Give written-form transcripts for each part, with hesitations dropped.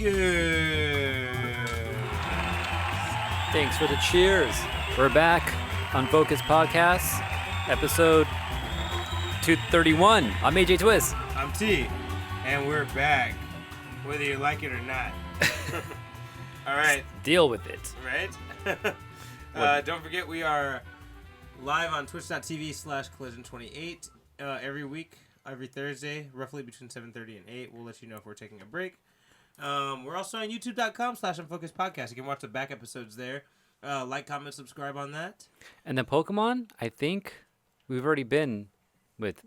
Good. Thanks for the cheers. We're back. Unfocused Podcast, episode 231. I'm AJ Twist. I'm T, and we're back, whether you like it or not. All right. Deal with it. Right? Don't forget, we are live on twitch.tv/collision28 every week, every Thursday, roughly between 7:30 and 8. We'll let you know if we're taking a break. We're also on youtube.com/Unfocused Podcast. You can watch the back episodes there. Like, comment, subscribe on that. And then Pokemon, I think we've already been with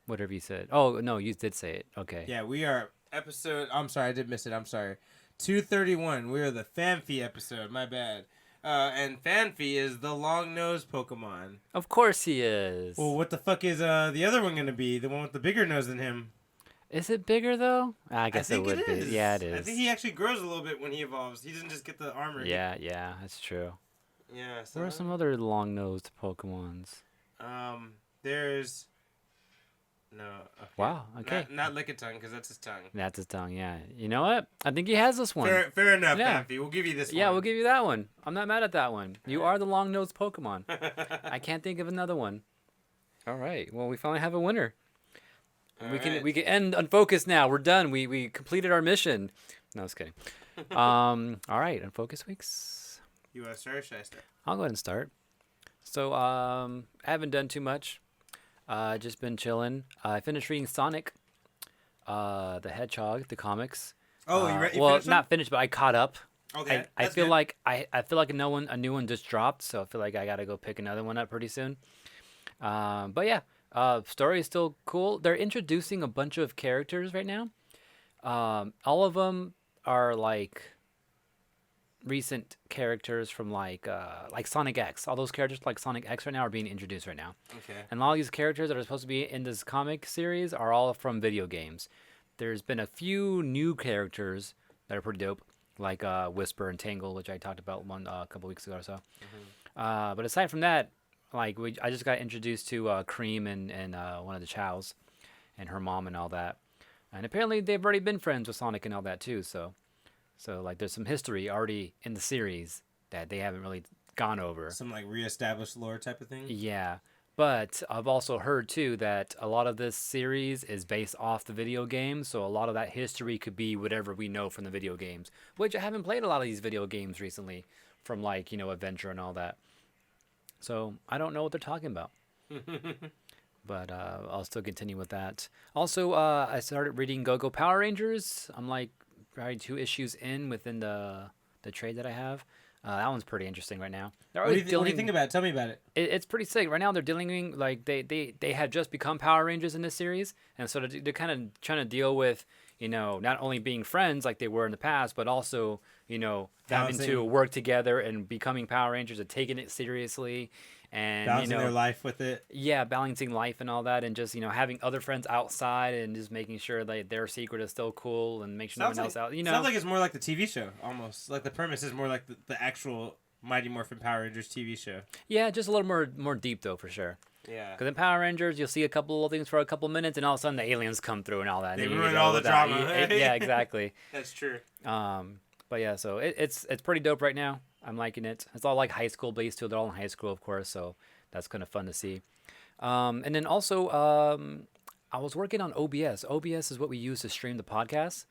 whatever you said. Oh, no, you did say it. Okay. Yeah, we are episode... I'm sorry, I did miss it. I'm sorry. 231. We are the Fanfi episode. My bad. And Fanfi is the long-nosed Pokemon. Of course he is. Well, what the fuck is the other one going to be? The one with the bigger nose than him? Is it bigger, though? I guess it would be. Yeah, it is. I think he actually grows a little bit when he evolves. He doesn't just get the armor. Yeah, that's true. Yeah. So What are some other long-nosed Pokemons? There's... No. Okay. Wow, okay. Not Lickitung, because that's his tongue. That's his tongue, yeah. You know what? I think he has this one. Fair enough, Yeah. Fanfi. We'll give you this one. Yeah, we'll give you that one. I'm not mad at that one. You are the long-nosed Pokemon. I can't think of another one. All right. Well, we finally have a winner. We can end Unfocused now. We're done. We completed our mission. No, I was kidding. All right, Unfocused weeks. You want to start or should I start? I'll go ahead and start. So I haven't done too much. Just been chilling. I finished reading Sonic, the Hedgehog, the comics. Oh, you read? Well, finished not finished, but I caught up. Okay, I feel like I feel like a new one just dropped, so I feel like I gotta go pick another one up pretty soon. But yeah, story is still cool. They're introducing a bunch of characters right now. All of them are like recent characters from like Sonic X. All those characters like Sonic X right now are being introduced right now. Okay. And all these characters that are supposed to be in this comic series are all from video games. There's been a few new characters that are pretty dope, like Whisper and Tangle, which I talked about a couple weeks ago or so. Mm-hmm. But aside from that, like I just got introduced to Cream and one of the Chows, and her mom and all that. And apparently they've already been friends with Sonic and all that too. So like there's some history already in the series that they haven't really gone over. Some like reestablished lore type of thing? Yeah. But I've also heard too that a lot of this series is based off the video games, so a lot of that history could be whatever we know from the video games, which I haven't played a lot of these video games recently from like, Adventure and all that. So I don't know what they're talking about. But I'll still continue with that. Also, I started reading Go-Go Power Rangers. I'm like probably 2 issues in within the trade that I have. That one's pretty interesting right now. What do you think about it? Tell me about it. It's pretty sick. Right now they're dealing like they have just become Power Rangers in this series, and so they're kind of trying to deal with not only being friends like they were in the past, but also having to work together and becoming Power Rangers and taking it seriously. And balancing their life with it. Yeah, balancing life and all that, and just having other friends outside and just making sure that their secret is still cool and make sure no one else out. Sounds like it's more like the TV show almost. Like the premise is more like the actual Mighty Morphin Power Rangers TV show. Yeah, just a little more deep though for sure. Yeah. Because in Power Rangers, you'll see a couple of things for a couple minutes, and all of a sudden the aliens come through and all that. They ruin all the drama. Yeah, exactly. That's true. But yeah, so it's pretty dope right now. I'm liking it. It's all like high school based too. They're all in high school, of course, so that's kind of fun to see. And then also, I was working on OBS. OBS is what we use to stream the podcast.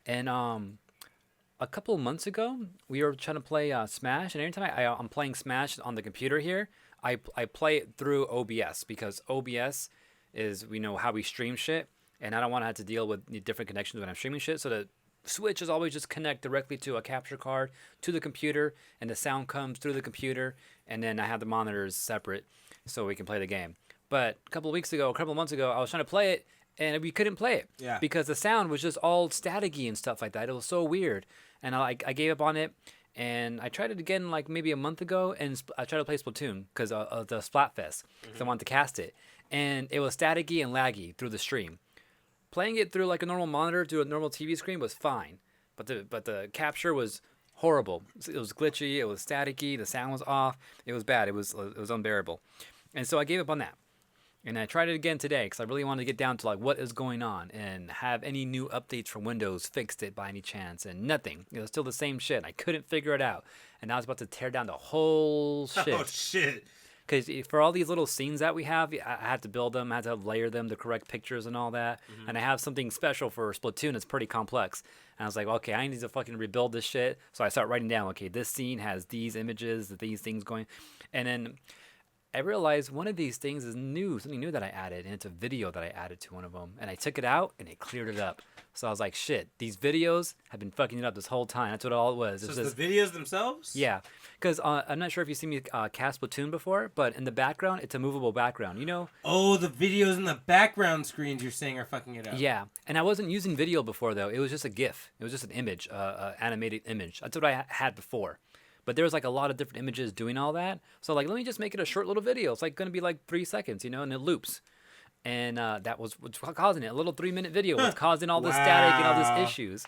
And a couple of months ago, we were trying to play Smash, and every time I'm playing Smash on the computer here, I play it through OBS because OBS is how we stream shit, and I don't want to have to deal with the different connections when I'm streaming shit. So the switch is always just connect directly to a capture card to the computer, and the sound comes through the computer, and then I have the monitors separate so we can play the game. But a couple of months ago, I was trying to play it, and we couldn't play it because the sound was just all staticky and stuff like that. It was so weird, and I gave up on it. And I tried it again like maybe a month ago, and I tried to play Splatoon because of the Splatfest, because I wanted to cast it, and it was staticky and laggy through the stream. Playing it through like a normal monitor through a normal TV screen was fine, but the capture was horrible. It was glitchy, it was staticky, the sound was off, it was bad, it was unbearable, and so I gave up on that. And I tried it again today because I really wanted to get down to like what is going on and have any new updates for Windows fixed it by any chance, and nothing. It was still the same shit. I couldn't figure it out, and I was about to tear down the whole shit. Oh shit! Because for all these little scenes that we have, I had to build them, I had to layer them, the correct pictures and all that. Mm-hmm. And I have something special for Splatoon. It's pretty complex. And I was like, okay, I need to fucking rebuild this shit. So I start writing down, okay, this scene has these images, these things going. And then I realized one of these things is new, something new that I added, and it's a video that I added to one of them. And I took it out, and it cleared it up. So I was like, shit, these videos have been fucking it up this whole time. That's what all it was. So it's the videos themselves? Yeah. Because I'm not sure if you've seen me cast Splatoon before, but in the background, it's a movable background, you know? Oh, the videos in the background screens you're saying are fucking it up. Yeah. And I wasn't using video before, though. It was just a GIF. It was just an image, animated image. That's what I had before. But there was like a lot of different images doing all that. So like, let me just make it a short little video. It's like going to be like 3 seconds, you know, and it loops. And that was what's causing it. A little 3-minute video was causing all this static and all these issues.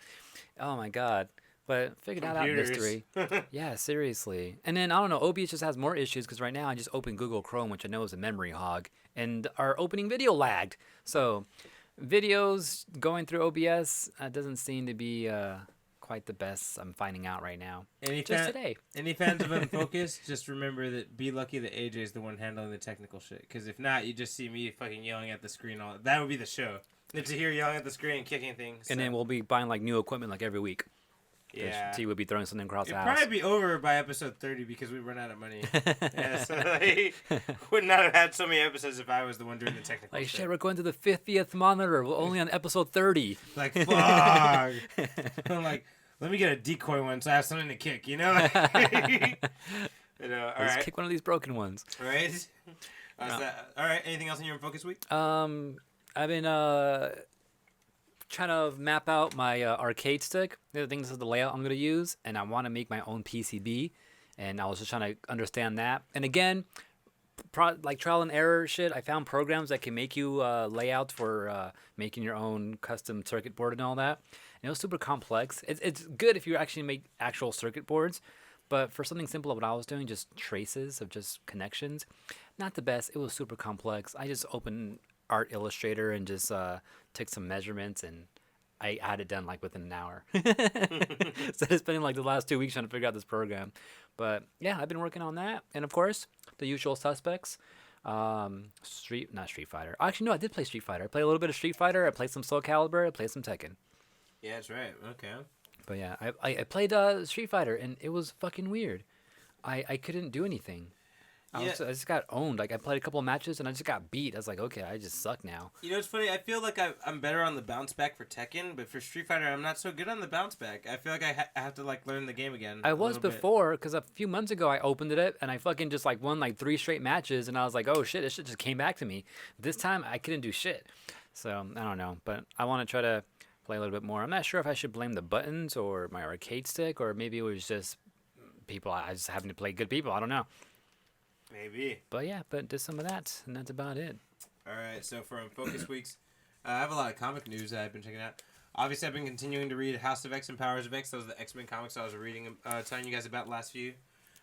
Oh my God. But figured that out mystery. Yeah, seriously. And then, I don't know, OBS just has more issues because right now I just opened Google Chrome, which I know is a memory hog. And our opening video lagged. So videos going through OBS doesn't seem to be quite the best I'm finding out right now. Today. Any fans of Unfocused, just remember that be lucky that AJ is the one handling the technical shit. Because if not, you just see me fucking yelling at the screen. That would be the show. It's to hear yelling at the screen and kicking things. And then we'll be buying like new equipment like every week. Yeah. T would be throwing something across the house. It'd probably be over by episode 30 because we run out of money. Yeah, so like, would not have had so many episodes if I was the one doing the technical shit. We're going to the 50th monitor. We're only on episode 30. Like, fuck. I'm like, let me get a decoy one so I have something to kick, you know? You know, all right. Kick one of these broken ones. Right? All right, anything else in your Focus Week? I've been trying to map out my arcade stick. The things is the layout I'm going to use, and I want to make my own PCB, and I was just trying to understand that. And again, like trial and error shit, I found programs that can make you layouts for making your own custom circuit board and all that. And it was super complex. It's good if you actually make actual circuit boards, but for something simple of what I was doing, just traces of just connections, not the best. It was super complex. I just opened Art Illustrator and just took some measurements, and I had it done like within an hour. Instead of spending like the last 2 weeks trying to figure out this program. But yeah, I've been working on that. And of course, the usual suspects. Not Street Fighter. Actually, no, I did play Street Fighter. I played a little bit of Street Fighter. I played some Soul Calibur. I played some Tekken. Yeah, that's right. Okay. But yeah, I played Street Fighter, and it was fucking weird. I couldn't do anything. I just got owned. Like, I played a couple of matches, and I just got beat. I was like, okay, I just suck now. You know, it's funny. I feel like I'm better on the bounce back for Tekken, but for Street Fighter, I'm not so good on the bounce back. I feel like I have to, like, learn the game again. I was before, because a few months ago, I opened it, and I fucking just, like, won, like, 3 straight matches, and I was like, oh, shit, this shit just came back to me. This time, I couldn't do shit. So, I don't know. But I want to try to play a little bit more. I'm not sure if I should blame the buttons or my arcade stick, or maybe it was just people. I just having to play good people. I don't know. Maybe. But yeah, did some of that, and that's about it. All right, so for Focus Weeks, I have a lot of comic news that I've been checking out. Obviously, I've been continuing to read House of X and Powers of X. Those are the X-Men comics I was reading, telling you guys about the last few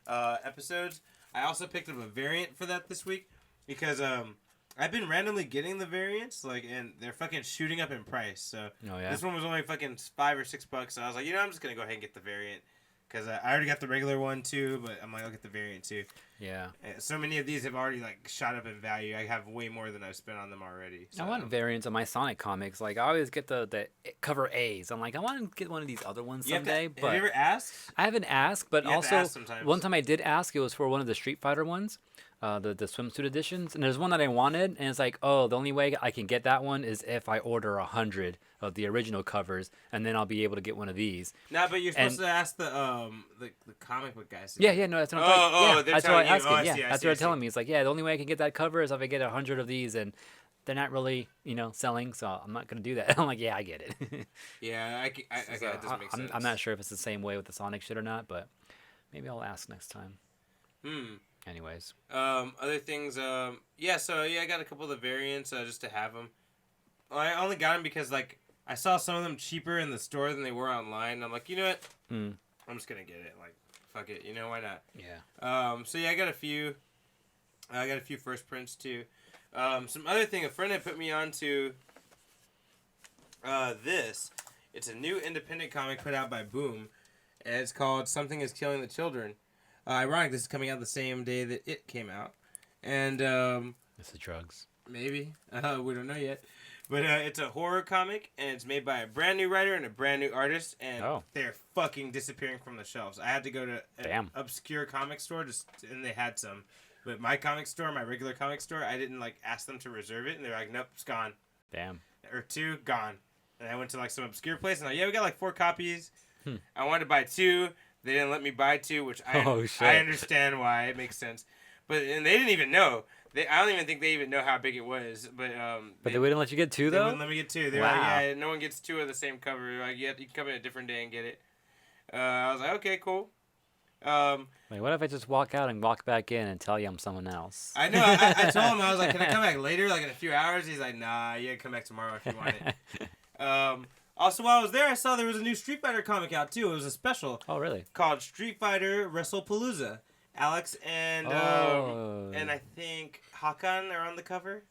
episodes. I also picked up a variant for that this week because I've been randomly getting the variants, and they're fucking shooting up in price. So this one was only fucking $5 or $6. So I was like, I'm just gonna go ahead and get the variant. Because I already got the regular one, too, but I'm like, I'll get the variant, too. Yeah. So many of these have already, like, shot up in value. I have way more than I've spent on them already. So. I want variants of my Sonic comics. Like, I always get the cover A's. I'm like, I want to get one of these other ones someday. Have you ever asked? I haven't asked, but also, ask one time I did ask. It was for one of the Street Fighter ones. The swimsuit editions, and there's one that I wanted, and it's like, oh, the only way I can get that one is if I order 100 of the original covers, and then I'll be able to get one of these. Nah, but you're supposed to ask the comic book guys. Yeah, no, that's what I'm talking. That's what I asked. Yeah, that's what they're telling me. It's like, the only way I can get that cover is if I get 100 of these, and they're not really, selling, so I'm not gonna do that. I'm like, yeah, I get it. Yeah, I get it. Doesn't make sense. I'm not sure if it's the same way with the Sonic shit or not, but maybe I'll ask next time. Anyways. Other things, I got a couple of the variants, just to have them. Well, I only got them because, like, I saw some of them cheaper in the store than they were online. I'm like, you know what? I'm just gonna get it. Like, fuck it. Why not? Yeah. I got a few. I got a few first prints, too. Some other thing, a friend had put me on to this. It's a new independent comic put out by Boom, and it's called Something is Killing the Children. Ironic, this is coming out the same day that it came out. And, It's the drugs. maybe. We don't know yet. But it's a horror comic, and it's made by a brand new writer and a brand new artist, and they're fucking disappearing from the shelves. I had to go to an obscure comic store, and they had some. But my comic store, my regular comic store, I didn't, ask them to reserve it, and they're like, nope, it's gone. Damn. Or 2, gone. And I went to, some obscure place, and we got, 4 copies. I wanted to buy 2. They didn't let me buy 2, which I understand why. It makes sense. And they didn't even know. I don't even think they even know how big it was. But they wouldn't let you get 2, though? They wouldn't let me get 2. They were like, no one gets 2 of the same cover. Like, you can come in a different day and get it. I was like, okay, cool. Wait, what if I just walk out and walk back in and tell you I'm someone else? I know. I told him, I was like, can I come back later, in a few hours? He's like, nah, you gotta come back tomorrow if you want it. Also, while I was there, I saw there was a new Street Fighter comic out, too. It was a special. Oh, really? Called Street Fighter WrestlePalooza. Alex and I think Hakan are on the cover.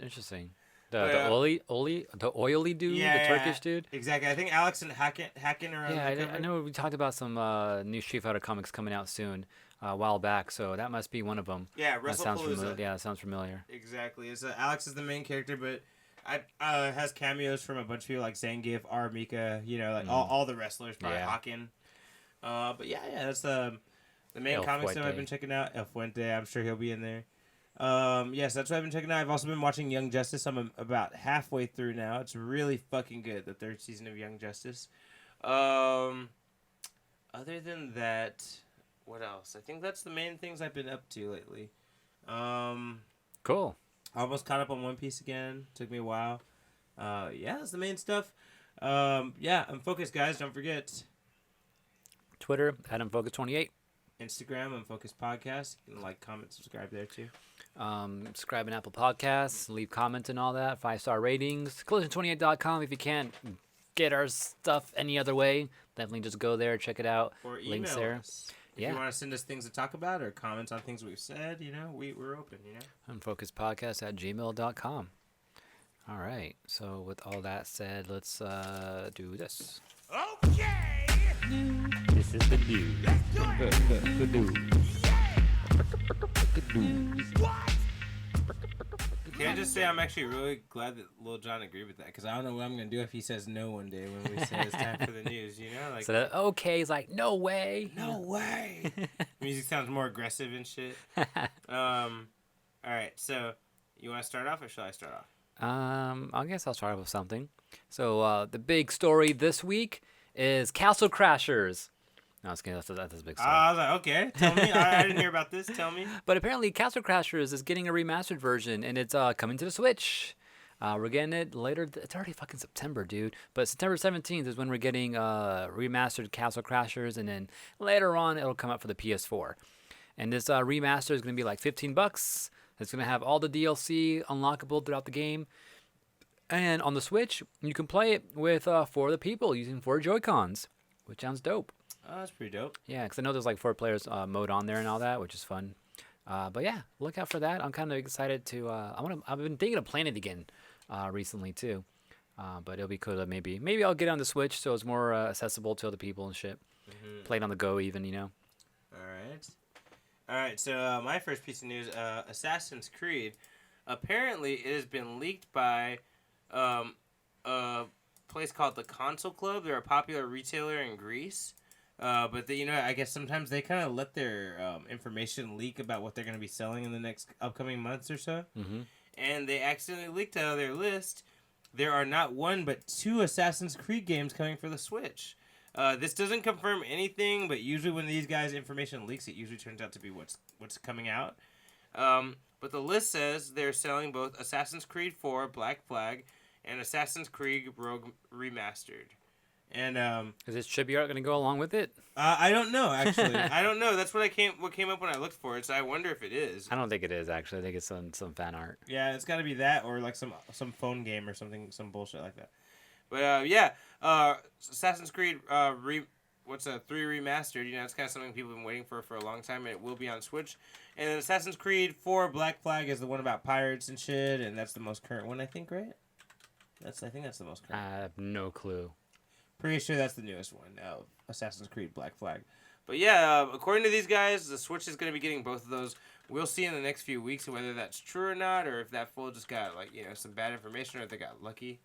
Interesting. The oily dude, the Turkish dude. Exactly. I think Alex and Hakan are on the cover. I know we talked about some new Street Fighter comics coming out soon, a while back. So that must be one of them. Yeah, WrestlePalooza. That sounds familiar. Exactly. It's Alex is the main character, but has cameos from a bunch of people like Zangief, R. Mika, all the wrestlers, probably Hakan. But that's the main comics that I've been checking out. El Fuente, I'm sure he'll be in there. Yes, that's what I've been checking out. I've also been watching Young Justice. I'm about halfway through now. It's really fucking good, the 3rd season of Young Justice. Other than that, what else? I think that's the main things I've been up to lately. Cool. I almost caught up on One Piece again. Took me a while. That's the main stuff. Unfocused, guys. Don't forget. Twitter, Unfocused28. Instagram, Unfocused Podcast. You can comment, subscribe there too. Subscribe on Apple Podcasts, leave comments and all that. 5-star ratings. Collision28.com. If you can't get our stuff any other way, definitely just go there, check it out. Or email links there. Us. If you want to send us things to talk about or comments on things we've said, we're open, Unfocusedpodcast@gmail.com. All right. So with all that said, let's do this. Okay. This is the news. The news. The news. Can I just say I'm actually really glad that Lil Jon agreed with that, because I don't know what I'm going to do if he says no one day when we say it's time for the news, So that okay is like, no way. No way. Music sounds more aggressive and shit. All right, so you want to start off or shall I start off? I guess I'll start off with something. So the big story this week is Castle Crashers. No, that's a big story. I was like, okay, tell me. I didn't hear about this. Tell me. But apparently Castle Crashers is getting a remastered version, and it's coming to the Switch. We're getting it later. It's already fucking September, dude. But September 17th is when we're getting remastered Castle Crashers, and then later on it'll come out for the PS4. And this remaster is going to be like $15. It's going to have all the DLC unlockable throughout the game. And on the Switch, you can play it with 4 other people using 4 Joy-Cons, which sounds dope. Oh, that's pretty dope. Yeah, because I know there's 4 players mode on there and all that, which is fun. But yeah, look out for that. I'm kind of excited to. I've been thinking of playing it again recently too. But it'll be cool to maybe I'll get it on the Switch so it's more accessible to other people and shit. Mm-hmm. Play it on the go even, All right. So my first piece of news: Assassin's Creed. Apparently, it has been leaked by a place called the Console Club. They're a popular retailer in Greece. But I guess sometimes they kind of let their information leak about what they're going to be selling in the next upcoming months or so. Mm-hmm. And they accidentally leaked out of their list. There are not 1 but 2 Assassin's Creed games coming for the Switch. This doesn't confirm anything, but usually when these guys' information leaks, it usually turns out to be what's coming out. But the list says they're selling both Assassin's Creed 4 Black Flag and Assassin's Creed Rogue Remastered. And is this chibi art going to go along with it? I don't know, actually. I don't know. That's what came up when I looked for it. So I wonder if it is. I don't think it is, actually. I think it's some fan art. Yeah, it's got to be that or some phone game or something, some bullshit like that. But Assassin's Creed what's a 3 remastered. You know, it's kind of something people have been waiting for a long time, and it will be on Switch. And then Assassin's Creed 4 Black Flag is the one about pirates and shit, and that's the most current one, I think, right? I think that's the most current. I have no clue. Pretty sure that's the newest one, Assassin's Creed Black Flag. But yeah, according to these guys, the Switch is going to be getting both of those. We'll see in the next few weeks whether that's true or not, or if that fool just got, like, you know, some bad information, or if they got lucky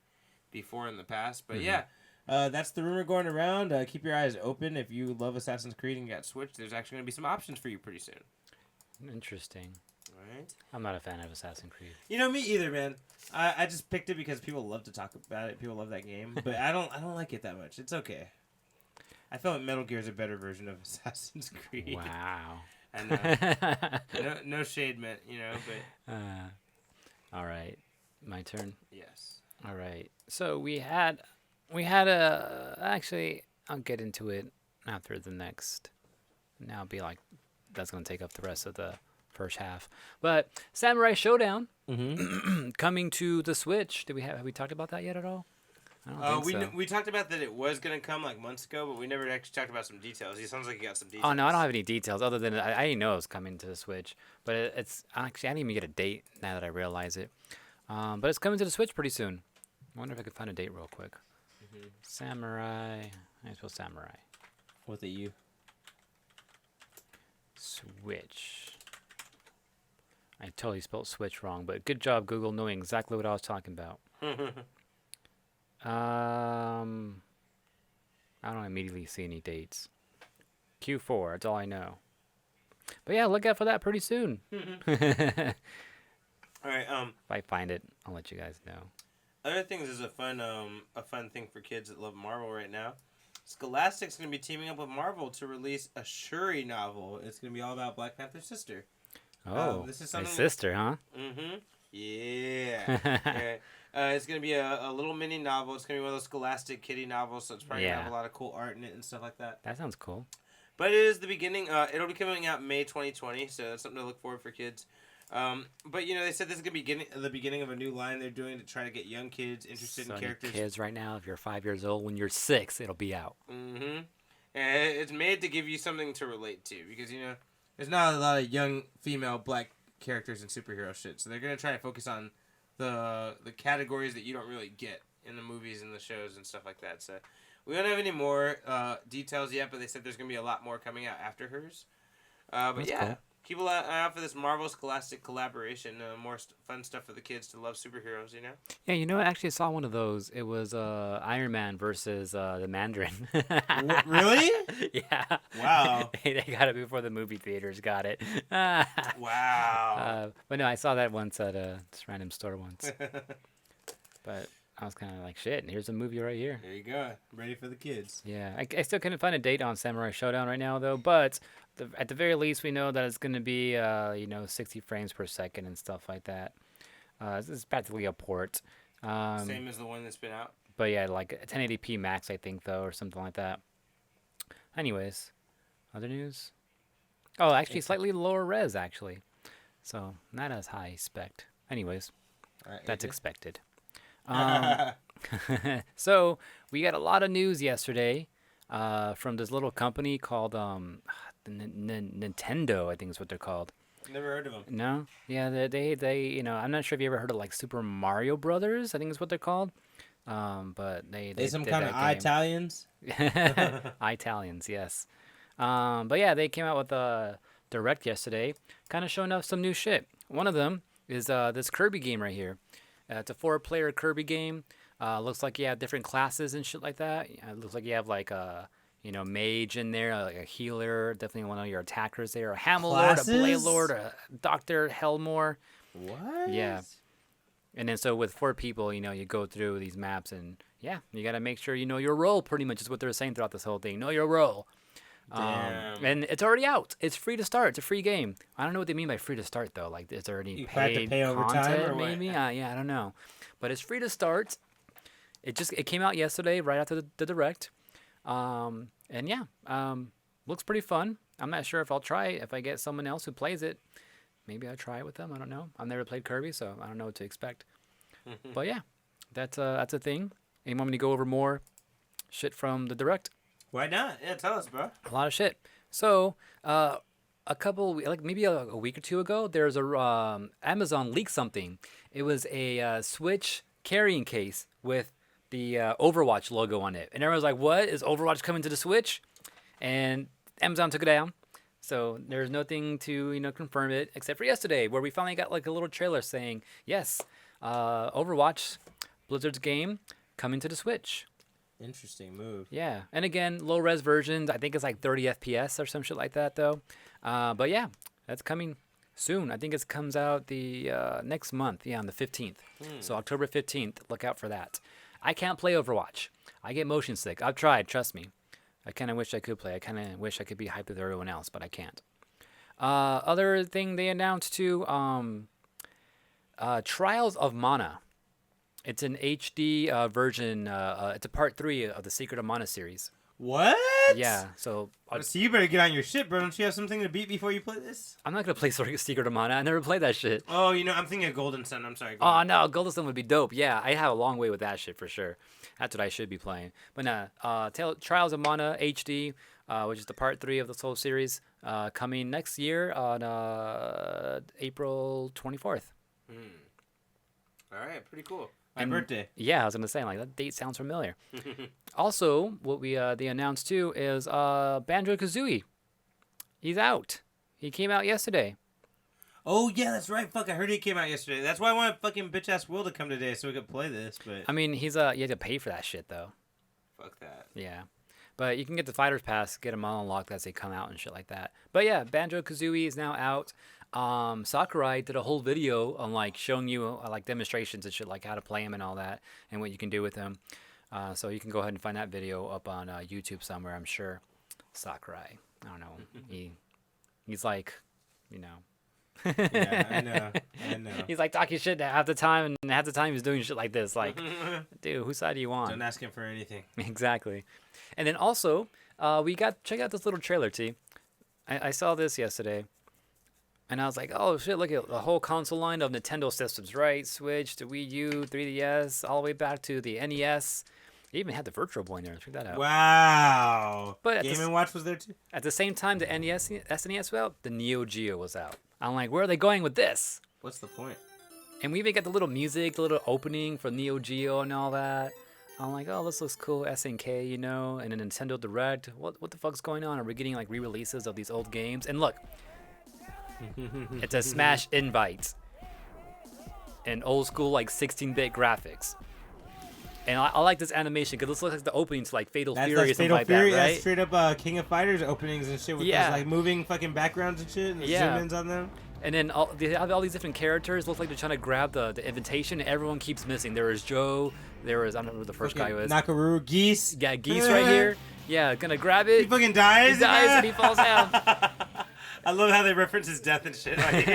before in the past. But yeah, that's the rumor going around. Keep your eyes open. If you love Assassin's Creed and got Switch, there's actually going to be some options for you pretty soon. Interesting. Right? I'm not a fan of Assassin's Creed. You know, me either, man. I just picked it because people love to talk about it. People love that game, but I don't like it that much. It's okay. I feel like Metal Gear is a better version of Assassin's Creed. Wow. I know. No shade, man. You know, but. All right, my turn. Yes. All right. So we had a actually I'll get into it after the next. Now it'll be like that's gonna take up the rest of the first half. But Samurai Showdown coming to the Switch. Have we talked about that yet at all? I don't think so. We talked about that it was going to come like months ago, but we never actually talked about some details. It sounds like you got some details. Oh, no, I don't have any details other than I didn't know it was coming to the Switch. But it's actually, I didn't even get a date now that I realize it. But it's coming to the Switch pretty soon. I wonder if I could find a date real quick. Samurai. I spell Samurai. With a U. Switch. I totally spelled Switch wrong, but good job, Google, knowing exactly what I was talking about. I don't immediately see any dates. Q4, that's all I know. But yeah, look out for that pretty soon. All right. If I find it, I'll let you guys know. Other things is a fun thing for kids that love Marvel right now. Scholastic's going to be teaming up with Marvel to release a Shuri novel. It's going to be all about Black Panther's sister. Oh, this is my something. sister, huh? Mm-hmm. Yeah. Yeah. It's going to be a little mini novel. It's going to be one of those Scholastic Kitty novels, so it's probably going to have a lot of cool art in it and stuff like that. That sounds cool. But it is the beginning. It'll be coming out May 2020, so that's something to look forward for kids. But, you know, they said this is going to be the beginning of a new line they're doing to try to get young kids interested in characters. Kids right now, if you're 5 years old, when you're 6, it'll be out. Mm-hmm. And it's made to give you something to relate to because, you know, there's not a lot of young female black characters in superhero shit. So they're going to try to focus on the categories that you don't really get in the movies and the shows and stuff like that. So we don't have any more details yet, but they said there's going to be a lot more coming out after hers. But That's yeah, cool. keep an eye out for this Marvel Scholastic collaboration. More fun stuff for the kids to love superheroes, you know? Yeah, you know, I actually saw one of those. It was Iron Man versus the Mandarin. Really? Yeah. Wow. They got it before the movie theaters got it. Wow. But no, I saw that once at this random store once. But I was kind of like, shit, and here's a movie right here. There you go. Ready for the kids. Yeah, I still couldn't find a date on Samurai Showdown right now, though. But at the very least, we know that it's going to be, 60 frames per second and stuff like that. This is practically a port. Same as the one that's been out. But yeah, like a 1080p max, I think, though, or something like that. Anyways, other news? Oh, actually, slightly lower res, actually. So, not as high spec. Anyways, that's expected. So, we got a lot of news yesterday from this little company called Nintendo, I think is what they're called. Never heard of them. No? Yeah, they I'm not sure if you ever heard of like Super Mario Brothers, I think is what they're called. But they some did kind of Italians? Italians, yes. But yeah, they came out with a Direct yesterday, kind of showing off some new shit. One of them is this Kirby game right here. It's a 4-player Kirby game. Looks like you have different classes and shit like that. It looks like you have like a mage in there, like a healer, definitely one of your attackers there, a Hammer Lord, a Blade Lord, a Dr. Helmore. What? Yeah. And then so with 4 people, you go through these maps and yeah, you got to make sure you know your role pretty much is what they're saying throughout this whole thing. Know your role. And it's already out. It's free to start. It's a free game. I don't know what they mean by free to start though. Like, is there any paid over content? time or maybe? Yeah, I don't know. But it's free to start. It came out yesterday, right after the Direct. And yeah, looks pretty fun. I'm not sure if I'll try it. If I get someone else who plays it, maybe I'll try it with them. I don't know. I've never played Kirby, so I don't know what to expect. But yeah, that's a thing. And you want me to go over more shit from the Direct? Why not? Yeah, tell us, bro. A lot of shit. So, maybe a week or two ago, there's Amazon leaked something. It was a Switch carrying case with the Overwatch logo on it, and everyone's like, "What is Overwatch coming to the Switch?" And Amazon took it down. So there's nothing to confirm it except for yesterday, where we finally got like a little trailer saying, "Yes, Overwatch, Blizzard's game, coming to the Switch." Interesting move. Yeah, and again, low res versions. I think it's like 30 FPS or some shit like that, though. But yeah, that's coming soon. I think it comes out the next month. Yeah, on the 15th. So October 15th. Look out for that. I can't play Overwatch. I get motion sick. I've tried. Trust me. I kind of wish I could play. I kind of wish I could be hyped with everyone else, but I can't. Other thing they announced too. Trials of Mana. It's an HD version. It's a part 3 of the Secret of Mana series. What? Yeah, so... So you better get on your shit, bro. Don't you have something to beat before you play this? I'm not going to play Secret of Mana. I never played that shit. Oh, I'm thinking of Golden Sun. I'm sorry. Oh, no, Golden Sun would be dope. Yeah, I have a long way with that shit for sure. That's what I should be playing. But nah, Trials of Mana HD, which is the part 3 of this whole series, coming next year on April 24th. All right, pretty cool. My birthday. Yeah, I was gonna say, like, that date sounds familiar. Also, what they announced too is Banjo-Kazooie. He's out. He came out yesterday. Oh yeah, that's right. Fuck, I heard he came out yesterday. That's why I wanted fucking bitch ass Will to come today so we could play this. But I mean, you have to pay for that shit though. Fuck that. Yeah, but you can get the Fighter's Pass, get them all unlocked as they come out and shit like that. But yeah, Banjo-Kazooie is now out. Sakurai did a whole video on like showing you like demonstrations and shit, like how to play him and all that, and what you can do with him. So you can go ahead and find that video up on YouTube somewhere, I'm sure. Sakurai, I don't know, he's like, Yeah, I know. He's like talking shit half the time, and half the time he's doing shit like this. Like, dude, whose side do you want? Don't ask him for anything. Exactly. And then also, check out this little trailer, T. I saw this yesterday. And I was like, oh, shit, look at the whole console line of Nintendo systems, right? Switch, the Wii U, 3DS, all the way back to the NES. They even had the Virtual Boy in there. Check that out. Wow. But Game & Watch was there, too? At the same time the SNES was out, the Neo Geo was out. I'm like, where are they going with this? What's the point? And we even got the little music, the little opening for Neo Geo and all that. I'm like, oh, this looks cool, SNK, and a Nintendo Direct. What the fuck's going on? Are we getting, like, re-releases of these old games? And look. It's a Smash invite. And old school, like, 16-bit graphics. And I like this animation because this looks like the opening to, like, Fatal Fury or something like that, right? That's straight up King of Fighters openings and shit with those, like, moving fucking backgrounds and shit and zoom-ins on them. And then they have all these different characters. Look like they're trying to grab the invitation. And everyone keeps missing. There was Joe. There was, I don't know who the first guy was. Nakaruru, Geese. Yeah, Geese right here. Yeah, gonna grab it. He fucking dies. He dies and he falls down. I love how they reference his death and shit. Like,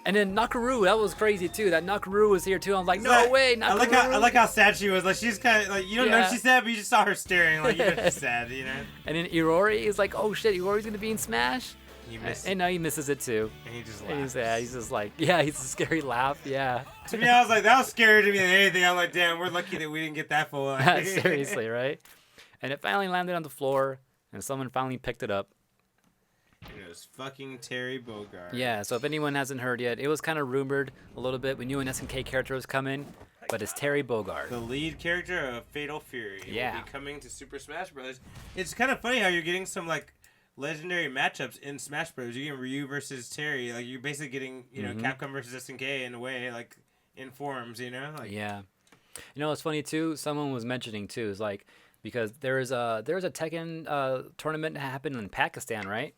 and then Nakaru, that was crazy too. That Nakaru was here too. I'm like, no way, Nakaru. I like how sad she was. Like, she's kind of like, you don't know she's sad, but you just saw her staring. Like, you know she's sad, And then Irori is like, oh shit, Irori's gonna be in Smash. And now he misses it too. And he just laughs. He's just like, yeah, he's a scary laugh. Yeah. To me, I was like, that was scarier to me than anything. I'm like, damn, we're lucky that we didn't get that full. Seriously, right? And it finally landed on the floor, and someone finally picked it up. It was fucking Terry Bogard. Yeah, so if anyone hasn't heard yet, it was kind of rumored a little bit. We knew an SNK character was coming, but it's Terry Bogard. The lead character of Fatal Fury. Yeah. Will be coming to Super Smash Bros. It's kind of funny how you're getting some, like, legendary matchups in Smash Bros. You're getting Ryu versus Terry. Like, you're basically getting, Capcom versus SNK in a way, like, in forms, Like, yeah. It's funny, too? Someone was mentioning, too, is like, because there was a Tekken tournament that happened in Pakistan, right?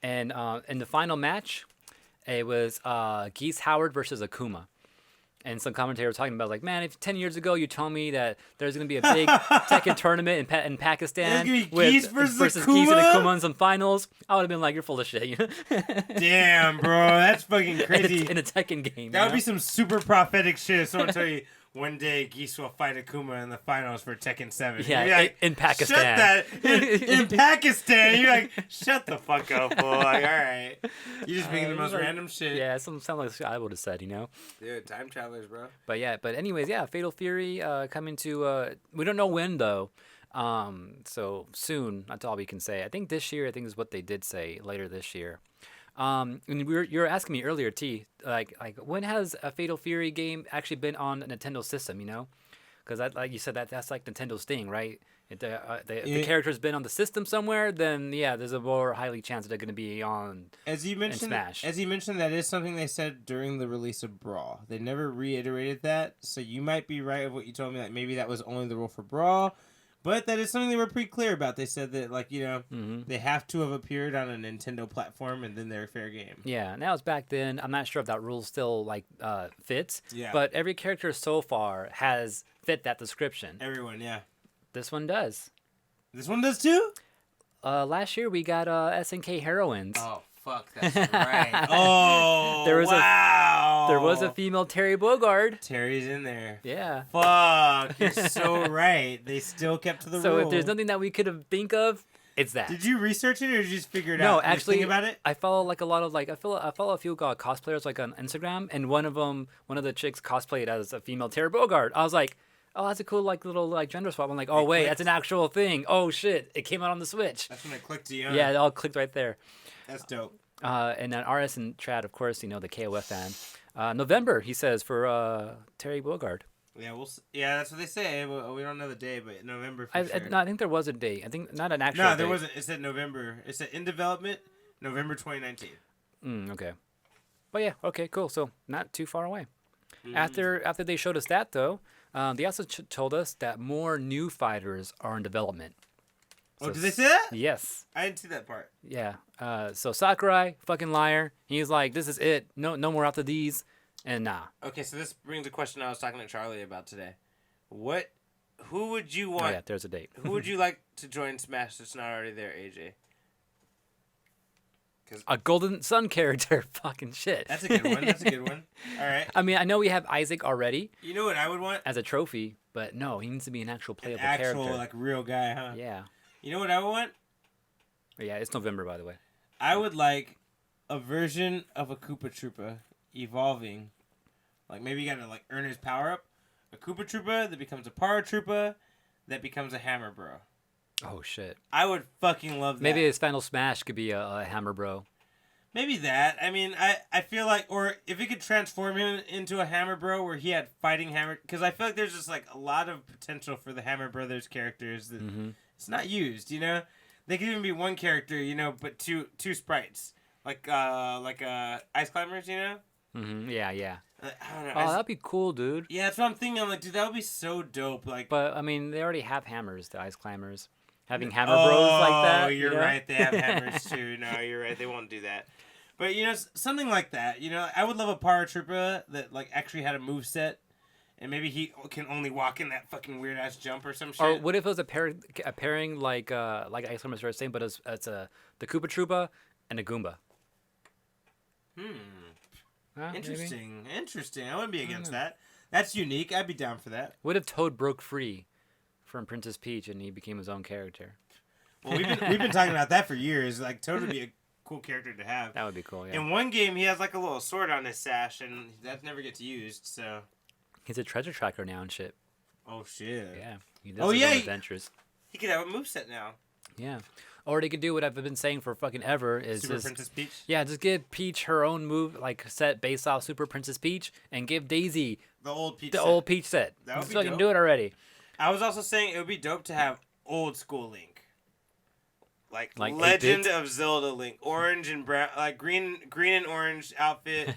And in the final match, it was Geese Howard versus Akuma. And some commentator was talking about, like, man, if 10 years ago you told me that there's going to be a big Tekken tournament in Pakistan with Geese versus Geese and Akuma in some finals, I would have been like, you're full of shit. Damn, bro. That's fucking crazy. In a Tekken game. That would be some super prophetic shit if someone tell you, one day Geese will fight Akuma in the finals for Tekken 7. Yeah, like, in Pakistan. Shut that. In Pakistan. You're like, shut the fuck up, boy. Like, all right. You're just making the most random shit. Yeah, something sound like I would have said, Dude, time travelers, bro. But anyways, Fatal Fury coming to, we don't know when, though. So soon, that's all we can say. I think this year, I think is what they did say later this year. And you were asking me earlier, T, like when has a Fatal Fury game actually been on a Nintendo system? You know, because like you said, that's like Nintendo's thing, right? If the character's been on the system somewhere, then yeah, there's a more highly chance that they're going to be on. As you mentioned, Smash. As you mentioned, that is something they said during the release of Brawl. They never reiterated that, so you might be right of what you told me. Like maybe that was only the rule for Brawl, but that is something they were pretty clear about. They said that they have to have appeared on a Nintendo platform, and then they're fair game. Yeah, and that was back then. I'm not sure if that rule still fits. Yeah. But every character so far has fit that description. Everyone, yeah. This one does. This one does too? Last year we got SNK Heroines. Oh, fuck, that's right. Oh, there was a female Terry Bogard. Terry's in there. Yeah. Fuck, you're so right. They still kept to the rule. So if there's nothing that we could have think of, it's that. Did you research it or did you just figure it out? No, actually, think about it? I follow like a lot of I follow a few cosplayers like on Instagram, and one of the chicks cosplayed as a female Terry Bogard. I was like, oh, that's a cool little gender swap. I'm like, oh wait, that's an actual thing. Oh shit, it came out on the Switch. That's when it clicked to you. Yeah, it all clicked right there. That's dope. And then RS and Chad, of course, the KOF fan. November, he says, for Terry Bogard. Yeah, that's what they say. We don't know the day, but November I think there was a date. I think not an actual No, date. there wasn't. It said November. It said in development, November 2019. Okay. But yeah, okay, cool. So not too far away. After they showed us that, though, they also told us that more new fighters are in development. Oh, did they say that? Yes. I didn't see that part. Yeah. So Sakurai, fucking liar. He's like, this is it. No more after these. And nah. Okay, so this brings a question I was talking to Charlie about today. Who would you want? Oh, yeah, there's a date. Who would you like to join Smash that's not already there, AJ? A Golden Sun character. Fucking shit. That's a good one. All right. I mean, I know we have Isaac already. You know what I would want? As a trophy, but no, he needs to be an actual playable character. character. Like, real guy, huh? Yeah. You know what I would want? Yeah, it's November, by the way. I would like a version of a Koopa Troopa evolving. Like, maybe you gotta, earn his power-up. A Koopa Troopa that becomes a Para Troopa that becomes a Hammer Bro. Oh, shit. I would fucking love that. Maybe his final smash could be a Hammer Bro. Maybe that. I mean, I feel like, or if it could transform him into a Hammer Bro where he had fighting Hammer, because I feel like there's just, a lot of potential for the Hammer Brothers characters that it's not used, They could even be one character, but two sprites. Like Ice Climbers, Mm-hmm. Yeah. I don't know. Oh, that'd be cool, dude. Yeah, that's what I'm thinking. I'm like, dude, that would be so dope. But, I mean, they already have hammers, the Ice Climbers. Having Hammer Bros like that. Oh, you're right. They have hammers, too. No, you're right. They won't do that. But, something like that. I would love a Para Troopa that, actually had a moveset. And maybe he can only walk in that fucking weird-ass jump or some shit. Or what if it was a pairing like Ice Climbers started saying, but it's the Koopa Troopa and a Goomba? Interesting. Maybe? Interesting. I wouldn't be against that. That's unique. I'd be down for that. What if Toad broke free from Princess Peach and he became his own character? Well, we've been talking about that for years. Toad would be a cool character to have. That would be cool, yeah. In one game, he has, a little sword on his sash, and that never gets used, so... He's a treasure tracker now and shit. Oh, shit. Yeah. He does his own adventures. He could have a moveset now. Yeah. Or they could do what I've been saying for fucking ever is Super Princess Peach? Yeah, just give Peach her own move, set based off Super Princess Peach, and give Daisy the old Peach set. That would just be fucking dope. do it already. I was also saying it would be dope to have old school Link. Like Legend 8-bit? of Zelda Link. Orange and brown, green and orange outfit.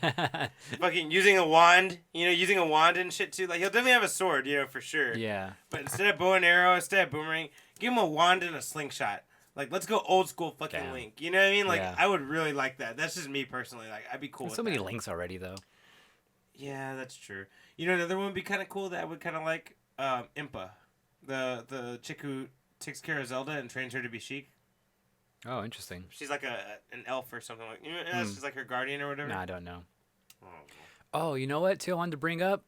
Fucking using a wand, using a wand and shit too. He'll definitely have a sword, for sure. Yeah. But instead of bow and arrow, instead of boomerang, give him a wand and a slingshot. Let's go old school fucking Link. You know what I mean? Yeah. I would really like that. That's just me personally. I'd be cool with so many that. Links already, though. Yeah, that's true. Another one would be kind of cool that I would kind of like Impa. The chick who takes care of Zelda and trains her to be Sheik. Oh, interesting. She's like an elf or something like. She's like her guardian or whatever. No, I don't know. Oh, you know what, too, I wanted to bring up?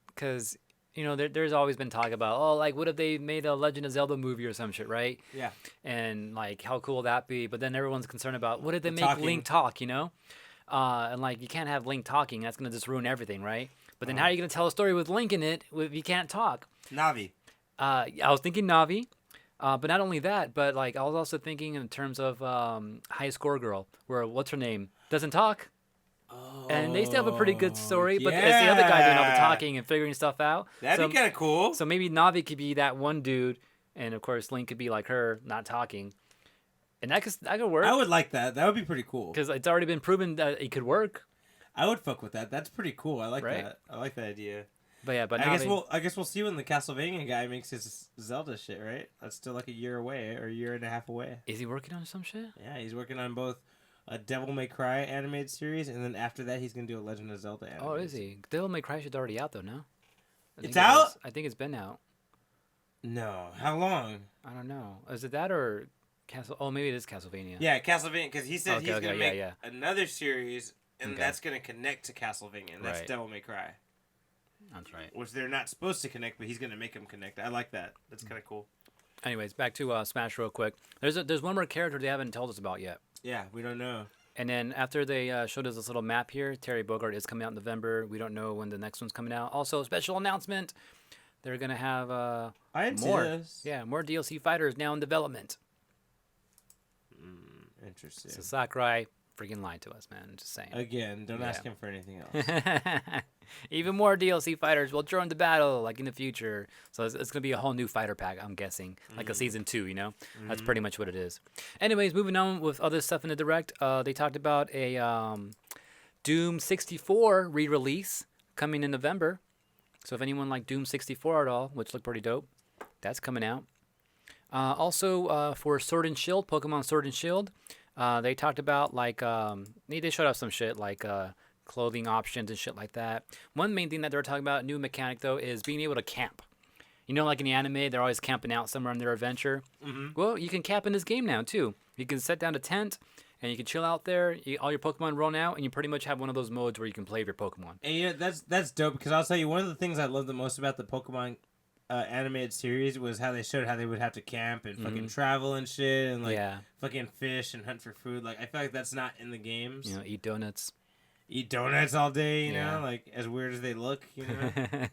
Because, there's always been talk about, what if they made a Legend of Zelda movie or some shit, right? Yeah. And, how cool would that be? But then everyone's concerned about, what if they make talking. Link talk, And, you can't have Link talking. That's going to just ruin everything, right? But then how are you going to tell a story with Link in it if you can't talk? Navi. I was thinking Navi, but not only that, but like I was also thinking in terms of High Score Girl, where what's her name doesn't talk, and they still have a pretty good story, but it's the other guy doing all the talking and figuring stuff out. That'd be kind of cool. So maybe Navi could be that one dude, and of course Link could be like her, not talking, and that could work. I would like that. That would be pretty cool. Because it's already been proven that it could work. I would fuck with that. That's pretty cool. I like Right? that. I like that idea. But yeah, but I guess we'll see when the Castlevania guy makes his Zelda shit, right? That's still like a year away or a year and a half away. is he working on some shit? Yeah, he's working on both a Devil May Cry animated series, and then after that, he's gonna do a Legend of Zelda animated. Oh, is he? Devil May Cry shit's already out though, no? It's out? I think it's been out. No, how long? I don't know. Is it that or Castle? Oh, maybe it is Castlevania. Yeah, Castlevania, because he said he's gonna make yeah. another series, and that's gonna connect to Castlevania, and that's Right. Devil May Cry. That's right. Which they're not supposed to connect, but he's gonna make them connect. I like that. That's kind of cool. Anyways, back to Smash real quick. There's one more character they haven't told us about yet. Yeah, we don't know. And then after they showed us this little map here, Terry Bogard is coming out in November. We don't know when the next one's coming out. Also, special announcement: they're gonna have I didn't more. see this. Yeah, more DLC fighters now in development. Interesting. So Sakurai freaking lied to us, man. Just saying. Again, don't ask him for anything else. Even more DLC fighters will join the battle, like in the future. So it's going to be a whole new fighter pack, I'm guessing. Like a season 2, you know? That's pretty much what it is. Anyways, moving on with other stuff in the Direct. They talked about a Doom 64 re-release coming in November. So if anyone liked Doom 64 at all, which looked pretty dope, that's coming out. Also, for Sword and Shield, Pokemon Sword and Shield, they talked about, like, they showed off some shit, like clothing options and shit like that. One main thing that they're talking about, new mechanic, though, is being able to camp. You know, like in the anime, they're always camping out somewhere on their adventure. Well, you can camp in this game now, too. You can set down a tent, and you can chill out there, all your Pokemon run out, and you pretty much have one of those modes where you can play with your Pokemon. And yeah, that's dope, because I'll tell you, one of the things I love the most about the Pokemon animated series was how they showed how they would have to camp and fucking travel and shit, and like fucking fish and hunt for food. Like, I feel like that's not in the games. You know, eat donuts. Eat donuts all day, you know, like as weird as they look, you know.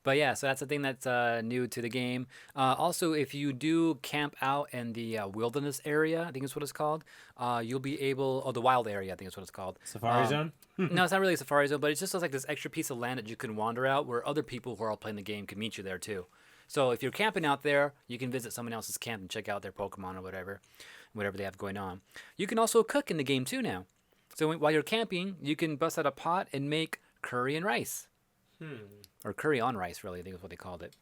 But yeah, so that's the thing that's new to the game. Also, if you do camp out in the wilderness area, I think is what it's called, you'll be able, the wild area, I think is what it's called. Safari Zone? No, it's not really a Safari Zone, but it's just like this extra piece of land that you can wander out where other people who are all playing the game can meet you there too. So if you're camping out there, you can visit someone else's camp and check out their Pokemon or whatever they have going on. You can also cook in the game too now. So while you're camping, you can bust out a pot and make curry and rice. Or curry on rice, really, I think is what they called it.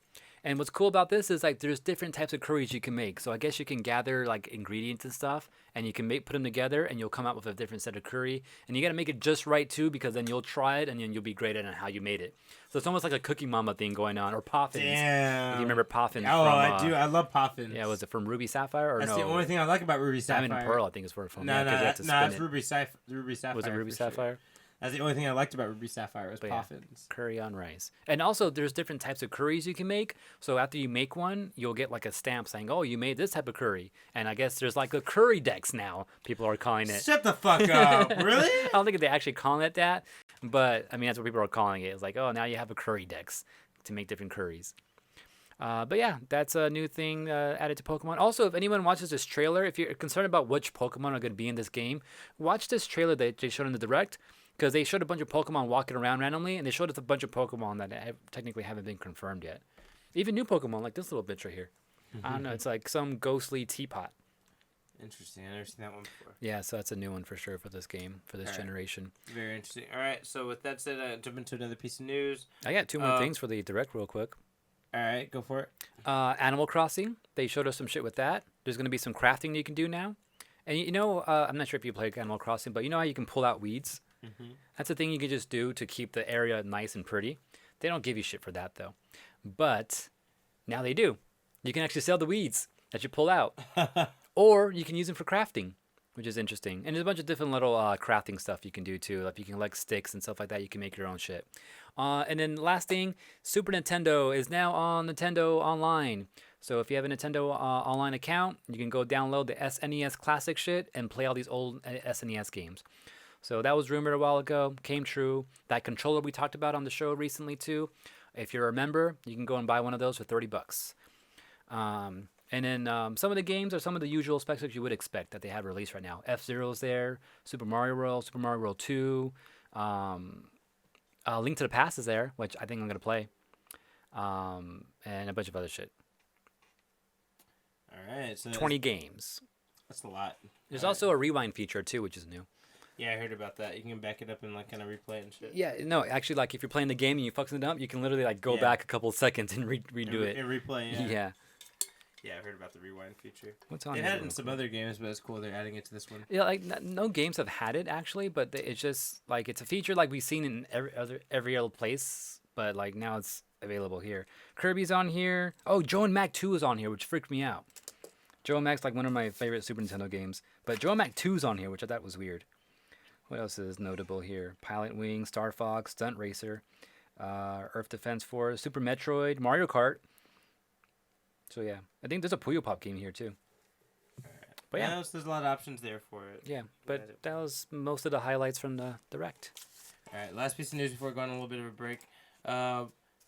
And what's cool about this is, like, there's different types of curries you can make. So I guess you can gather, like, ingredients and stuff, and you can put them together, and you'll come out with a different set of curry. And you got to make it just right, too, because then you'll try it, and then you'll be graded on how you made it. So it's almost like a Cookie Mama thing going on, or Poffins. Damn. If you remember Poffins I do. I love Poffins. Yeah, was it from Ruby Sapphire, or That's no? the only thing I like about Ruby Sapphire. Diamond and Pearl, I think is where it's from. No, it's Ruby Sapphire. Was it Ruby Sapphire? Sure. That's the only thing I liked about Ruby Sapphire was Poffins. Curry on rice. And also, there's different types of curries you can make. So after you make one, you'll get like a stamp saying, oh, you made this type of curry. And I guess there's like a curry dex now, people are calling it. Shut the fuck up. Really? I don't think they actually calling it that. But, I mean, that's what people are calling it. It's like, oh, now you have a curry dex to make different curries. But yeah, that's a new thing added to Pokemon. Also, if anyone watches this trailer, if you're concerned about which Pokemon are going to be in this game, watch this trailer that they showed in the Direct. Because they showed a bunch of Pokemon walking around randomly, and they showed us a bunch of Pokemon that technically haven't been confirmed yet. Even new Pokemon, like this little bitch right here. I don't know, it's like some ghostly teapot. Interesting. I've never seen that one before. Yeah, so that's a new one for sure for this game, for this generation. Very interesting. All right, so with that said, jump into another piece of news. I got two more things for the Direct real quick. All right, go for it. Animal Crossing, they showed us some shit with that. There's going to be some crafting you can do now. And you know, I'm not sure if you played Animal Crossing, but you know how you can pull out weeds? That's a thing you can just do to keep the area nice and pretty. They don't give you shit for that, though. But now they do. You can actually sell the weeds that you pull out. Or you can use them for crafting, which is interesting. And there's a bunch of different little crafting stuff you can do, too. Like you can collect sticks and stuff like that. You can make your own shit. And then last thing, Super Nintendo is now on Nintendo Online. So if you have a Nintendo Online account, you can go download the SNES Classic shit and play all these old SNES games. So that was rumored a while ago, came true. That controller we talked about on the show recently too, If you're a member, you can go and buy one of those for $30. And then some of the games are some of the usual specs that you would expect that they have released right now. F-Zero's there, Super Mario World, Super Mario World 2, Link to the Past is there, which I think I'm going to play, and a bunch of other shit. All right. So 20 games. That's a lot. There's also a rewind feature, too, which is new. Yeah, I heard about that. You can back it up and like kind of replay it and shit. Yeah, no, actually, like if you're playing the game and you fuck something up, you can literally like go back a couple of seconds and redo it. And replay, yeah. Yeah. Yeah, I've heard about the rewind feature. What's on? They had it in some other games, but it's cool they're adding it to this one. Yeah, like no games have had it actually, but it's just like it's a feature like we've seen in every other place, but like now it's available here. Kirby's on here. Oh, Joe and Mac 2 is on here, which freaked me out. Joe and Mac's like one of my favorite Super Nintendo games, but Joe and Mac 2's on here, which I thought was weird. What else is notable here? Pilot Wing, Star Fox, Stunt Racer, Earth Defense Force, Super Metroid, Mario Kart. So yeah, I think there's a Puyo Pop game here too. But yeah, there's a lot of options there for it. Yeah, but that was most of the highlights from the Direct. All right, last piece of news before going on a little bit of a break.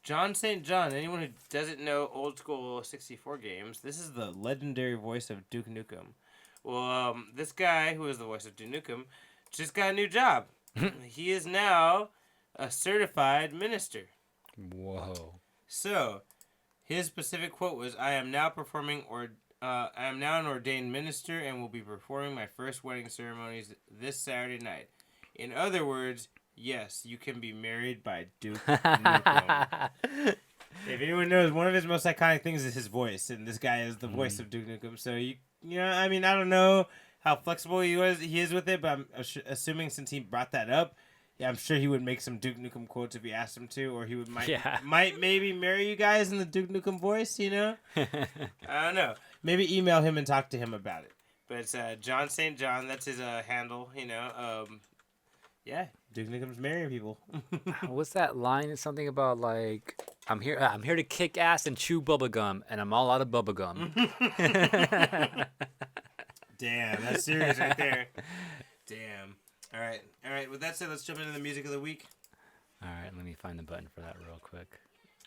John St. John, anyone who doesn't know old school 64 games, this is the legendary voice of Duke Nukem. Well, this guy, who is the voice of Duke Nukem, just got a new job. He is now a certified minister. Whoa. So, his specific quote was, I am now an ordained minister and will be performing my first wedding ceremonies this Saturday night. In other words, yes, you can be married by Duke Nukem. If anyone knows, one of his most iconic things is his voice, and this guy is the voice of Duke Nukem. So you know, I mean, I don't know how flexible he is with it, but I'm assuming since he brought that up, yeah, I'm sure he would make some Duke Nukem quotes if you asked him to, or he would might maybe marry you guys in the Duke Nukem voice, you know? I don't know. Maybe email him and talk to him about it. But it's John St. John. That's his handle, you know. Yeah, Duke Nukem's marrying people. What's that line? It's something about like I'm here to kick ass and chew bubblegum, and I'm all out of bubblegum. Damn, that's serious right there. Damn. All right. With that said, let's jump into the music of the week. All right, let me find the button for that real quick.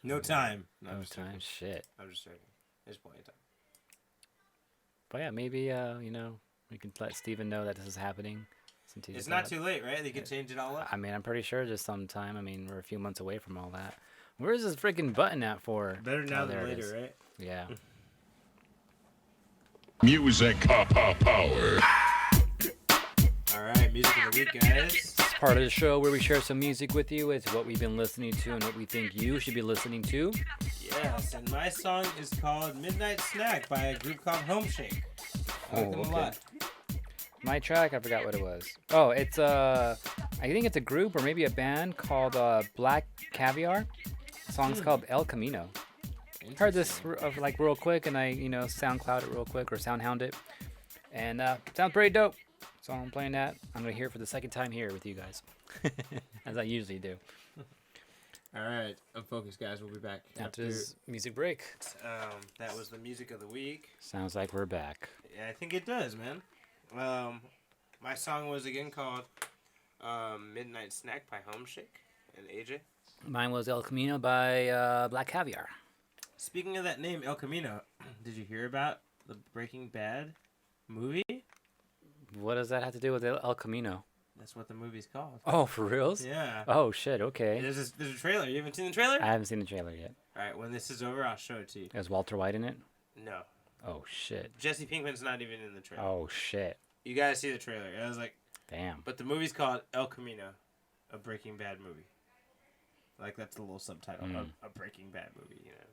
No time. No time. Shit. I'm just joking. There's plenty of time. But yeah, maybe you know, we can let Steven know that this is happening. It's not too late, right? They can change it all up. I mean, I'm pretty sure just sometime. I mean, we're a few months away from all that. Where's this freaking button at for? Better now than later, right? Yeah. Music power. All right, music of the week, guys. It's part of the show where we share some music with you. It's what we've been listening to and what we think you should be listening to. Yes, and my song is called Midnight Snack by a group called Homeshake. I like them a lot. My track, I forgot what it was. Oh, it's I think it's a group or maybe a band called Black Caviar. The song's called El Camino. Heard this like real quick, and I SoundCloud it real quick or SoundHound it, and sounds pretty dope. So I'm playing that. I'm gonna hear it for the second time here with you guys, as I usually do. All right, Unfocused, guys. We'll be back after this music break. That was the music of the week. Sounds like we're back. Yeah, I think it does, man. My song was again called Midnight Snack by Homeshake and AJ. Mine was El Camino by Black Caviar. Speaking of that name, El Camino, did you hear about the Breaking Bad movie? What does that have to do with El Camino? That's what the movie's called. Oh, for reals? Yeah. Oh, shit, okay. There's a trailer. You haven't seen the trailer? I haven't seen the trailer yet. All right, when this is over, I'll show it to you. Is Walter White in it? No. Oh, shit. Jesse Pinkman's not even in the trailer. Oh, shit. You gotta see the trailer. I was like... Damn. But the movie's called El Camino, a Breaking Bad movie. Like, that's the little subtitle of a Breaking Bad movie, you know.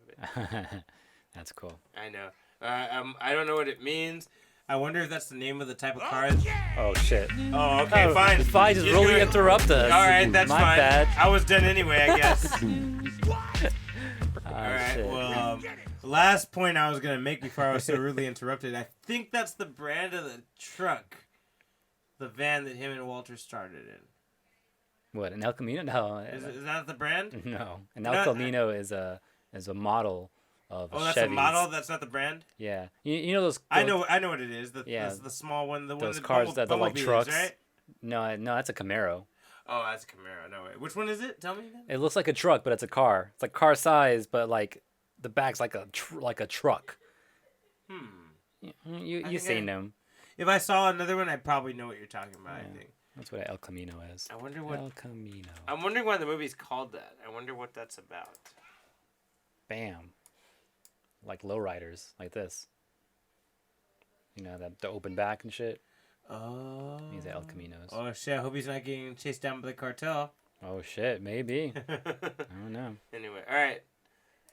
But... That's cool. I know. I don't know what it means. I wonder if that's the name of the type of car. Oh, shit. Oh, okay, fine. Fine, just really interrupt us. All right, that's My fine. bad. I was done anyway, I guess. All right, shit. well, last point I was going to make before I was so rudely interrupted. I think that's the brand of the truck, the van that him and Walter started in. What, an El Camino? No. Is that the brand? No. An El Camino is a model of Oh, that's Chevys. a model? That's not the brand? Yeah. You know those... I know what it is. Yeah. The small one. The those one cars that are like Bumblebees, trucks. right? No, that's a Camaro. Oh, that's a Camaro. No way. Which one is it? Tell me again. It looks like a truck, but it's a car. It's like car size, but like the back's like a truck. You seen them? If I saw another one, I'd probably know what you're talking about. Yeah. I think That's what El Camino is. I wonder what El Camino. I'm wondering why the movie's called that. I wonder what that's about. Bam. Like lowriders, like this. You know, the open back and shit. Oh. These are El Caminos. Oh shit! I hope he's not getting chased down by the cartel. Oh shit, maybe. I don't know. Anyway, all right.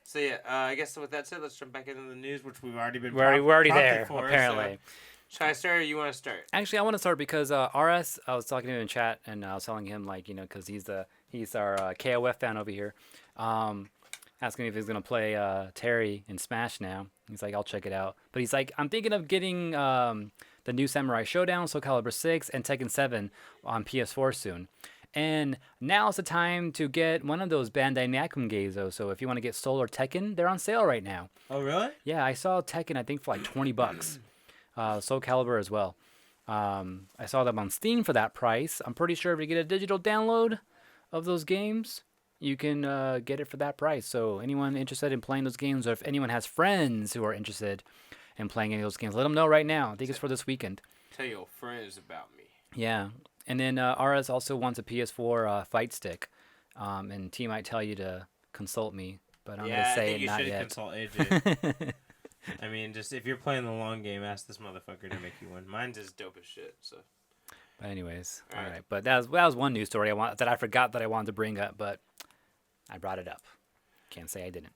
So yeah, I guess with that said, let's jump back into the news, which we've already been. We're already there, for, apparently. So. Should I start or you want to start? Actually, I want to start because RS, I was talking to him in chat, and I was telling him, like, you know, because he's our KOF fan over here, asking if he's going to play Terry in Smash now. He's like, I'll check it out. But he's like, I'm thinking of getting the new Samurai Showdown, Soul Calibur 6, and Tekken 7 on PS4 soon. And now's the time to get one of those Bandai Namco games, though. So if you want to get Soul or Tekken, they're on sale right now. Oh, really? Yeah, I saw Tekken, I think, for like $20. Soul Calibur as well. I saw them on Steam for that price. I'm pretty sure if you get a digital download of those games, you can get it for that price. So anyone interested in playing those games, or if anyone has friends who are interested in playing any of those games, let them know right now. I think it's for this weekend. Tell your friends about me. Yeah. And then RS also wants a PS4 fight stick. And T might tell you to consult me, but I'm going to say it not yet. Consult AJ. I mean, just if you're playing the long game, ask this motherfucker to make you one. Mine's just dope as shit. So. But anyways, all right. But that was one news story that I forgot that I wanted to bring up, but I brought it up. Can't say I didn't.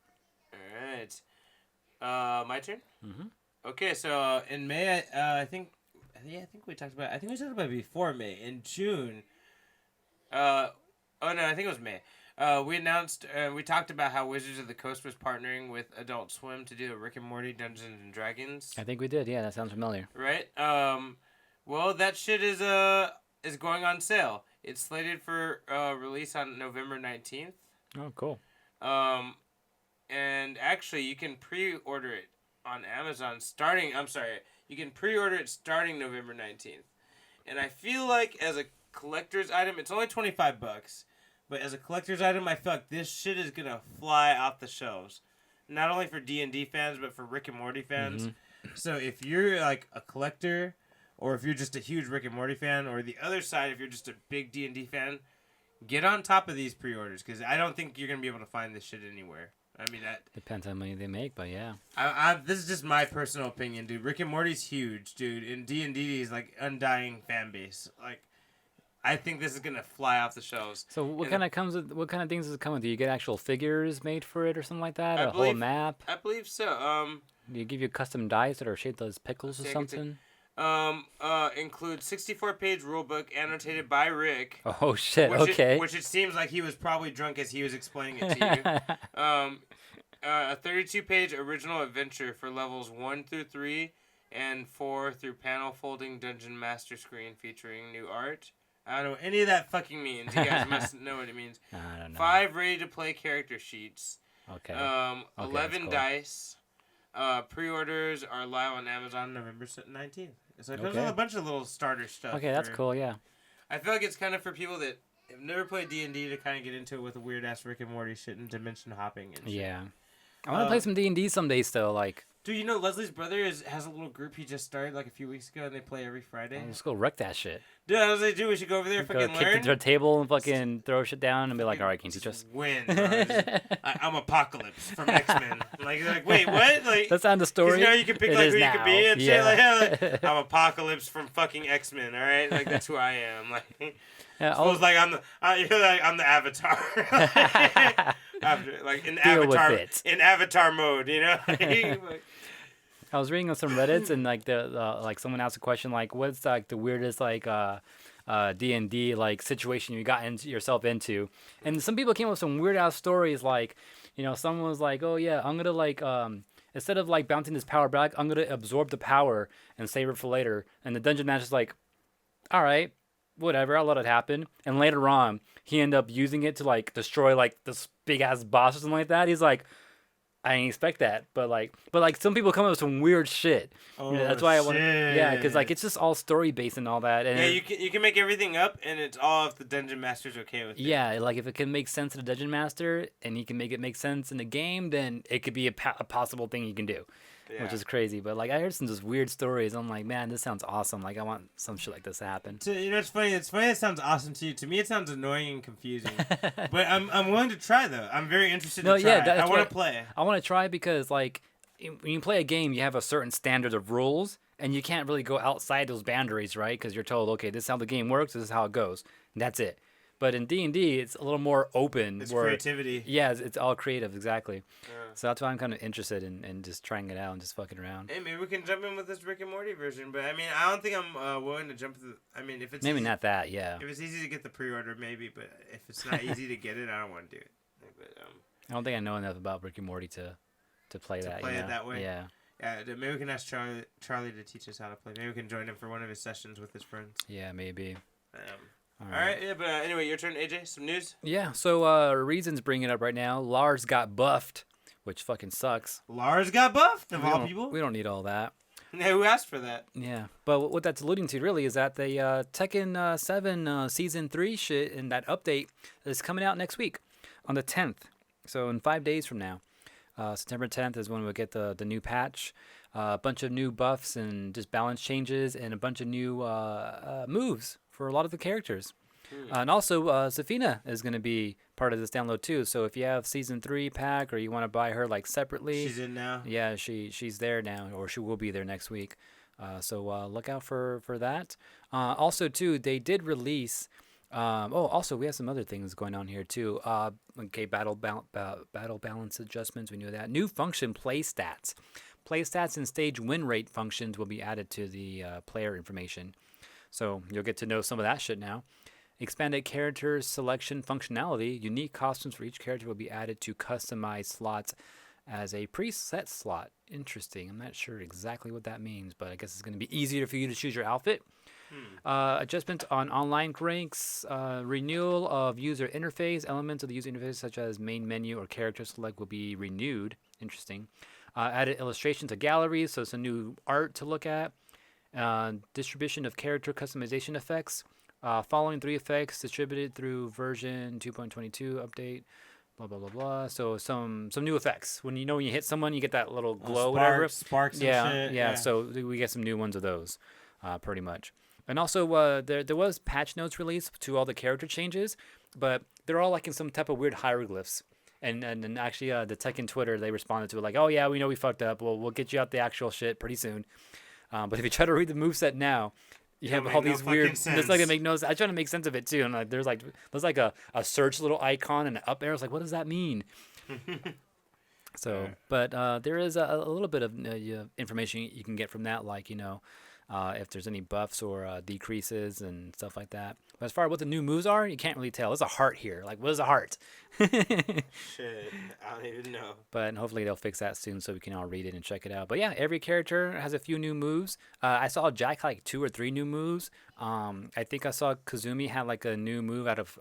All right. My turn. Mm-hmm. Okay, so in May, I think we talked about. I think we talked about it before May. In June. I think it was May. We announced, we talked about how Wizards of the Coast was partnering with Adult Swim to do a Rick and Morty Dungeons and Dragons. I think we did. Yeah, that sounds familiar. Right. Well, that shit is going on sale. It's slated for release on November 19th. Oh, cool. And actually, you can pre-order it on Amazon you can pre-order it starting November 19th. And I feel like as a collector's item, it's only $25. But as a collector's item, I feel like this shit is going to fly off the shelves. Not only for D&D fans, but for Rick and Morty fans. Mm-hmm. So if you're like a collector, or if you're just a huge Rick and Morty fan, or the other side, if you're just a big D&D fan, get on top of these pre-orders. Because I don't think you're going to be able to find this shit anywhere. I mean, that depends how many they make, but yeah. This is just my personal opinion, dude. Rick and Morty's huge, dude. And D&D is like undying fan base. Like, I think this is gonna fly off the shelves. So what kind of things does it come with? Do you get actual figures made for it or something like that? Whole map? I believe so. Do you give you custom dice that are shaped as pickles or something? Includes 64-page rulebook annotated by Rick. Oh shit! Which it seems like he was probably drunk as he was explaining it to you. A 32-page original adventure for levels 1 through 3 and 4 through panel folding dungeon master screen featuring new art. I don't know what any of that fucking means. You guys must know what it means. I don't know. 5 ready-to-play character sheets. Okay. 11 cool. dice. Pre-orders are live on Amazon November 19th. So it comes with a bunch of little starter stuff. Okay, that's cool, yeah. I feel like it's kind of for people that have never played D&D to kind of get into it with the weird-ass Rick and Morty shit and dimension hopping and shit. Yeah. I want to play some D&D someday still, like... Dude, you know Leslie's brother has a little group he just started like a few weeks ago, and they play every Friday. Let's go wreck that shit. Dude, I was like, dude, we should go over there and fucking learn. Kick the table and fucking throw shit down and be like, all right, can you teach us? Win. I'm Apocalypse from X-Men. Like, wait, what? Like, that's not the story. You know, you can pick like who you could be and shit. Like, I'm Apocalypse from fucking X-Men. All right, like that's who I am. Like, yeah, suppose like I'm the Avatar. In Avatar mode, you know. Like, I was reading on some Reddits and like like someone asked a question like, what's like the weirdest like D&D like situation you got yourself into, and some people came up with some weird ass stories like, you know, someone was like, oh yeah, I'm gonna like instead of like bouncing this power back, I'm gonna absorb the power and save it for later, and the dungeon master's like, all right, whatever, I'll let it happen. And later on, he ended up using it to like destroy like this big ass boss or something like that. He's like, I didn't expect that, but some people come up with some weird shit. Oh, That's why I want. shit. Yeah, because like it's just all story based and all that. And You can make everything up, and it's all if the dungeon master's okay with it. yeah, like if it can make sense to the dungeon master, and he can make it make sense in the game, then it could be a possible thing you can do, which is crazy. But like I heard some just weird stories. I'm like, man, this sounds awesome. Like I want some shit like this to happen. So, it's funny. It's funny. It sounds awesome to you. To me, it sounds annoying and confusing. But I'm willing to try though. I'm very interested to try. I want to play. I want to try because like when you play a game, you have a certain standard of rules, and you can't really go outside those boundaries, right? Because you're told, okay, this is how the game works. This is how it goes, and that's it. But in D&D, it's a little more open. It's creativity. Yeah, it's all creative, exactly. Yeah. So that's why I'm kind of interested in just trying it out and just fucking around. Hey, maybe we can jump in with this Rick and Morty version. But I mean, I don't think I'm willing to jump. If it's maybe easy, not that, yeah. If it's easy to get the pre-order, maybe. But if it's not easy to get it, I don't want to do it. But, I don't think I know enough about Rick and Morty to play that. Play it that way. Yeah. Yeah, maybe we can ask Charlie to teach us how to play. Maybe we can join him for one of his sessions with his friends. Yeah, maybe. All right. Yeah, but anyway, your turn, AJ. Some news? Yeah, so Reason's bringing it up right now. Lars got buffed, which fucking sucks. Lars got buffed, of all people? We don't need all that. Yeah, who asked for that? Yeah, but what that's alluding to really is that the Tekken 7 Season 3 shit and that update is coming out next week on the 10th. So in 5 days from now. September 10th is when we'll get the new patch. A bunch of new buffs and just balance changes and a bunch of new moves for a lot of the characters. And also, Safina is going to be part of this download too. So if you have Season 3 pack or you want to buy her like separately. She's in now? Yeah, she's there now, or she will be there next week. So look out for that. Also too, they did release... also we have some other things going on here too. Okay, battle balance adjustments. We knew that. New function, play stats. Play stats and stage win rate functions will be added to the player information. So you'll get to know some of that shit now. Expanded character selection functionality. Unique costumes for each character will be added to customized slots as a preset slot. Interesting. I'm not sure exactly what that means, but I guess it's going to be easier for you to choose your outfit. Adjustment on online ranks, renewal of user interface. Elements of the user interface, such as main menu or character select, will be renewed. Interesting. Added illustration to galleries, so some new art to look at. Distribution of character customization effects. Following 3 effects distributed through version 2.22 update. Blah blah blah blah. So some new effects. When you hit someone, you get that little glow, whatever. Sparks. And shit. Yeah. So we get some new ones of those, pretty much. And also, there was patch notes released to all the character changes, but they're all like in some type of weird hieroglyphs. And actually, the Tekken Twitter, they responded to it like, oh yeah, we know we fucked up. We'll get you out the actual shit pretty soon. But if you try to read the moveset now, you have all these weird. It's like they make no. I try to make sense of it too, and like there's like a search little icon and an up arrow. It's like, what does that mean? So, but there is a little bit of information you can get from that, like if there's any buffs or decreases and stuff like that. But as far as what the new moves are, you can't really tell. There's a heart here. Like, what is a heart? Shit, I don't even know. But hopefully they'll fix that soon so we can all read it and check it out. But yeah, every character has a few new moves. I saw Jack like 2 or 3 new moves. I think I saw Kazumi had like a new move out of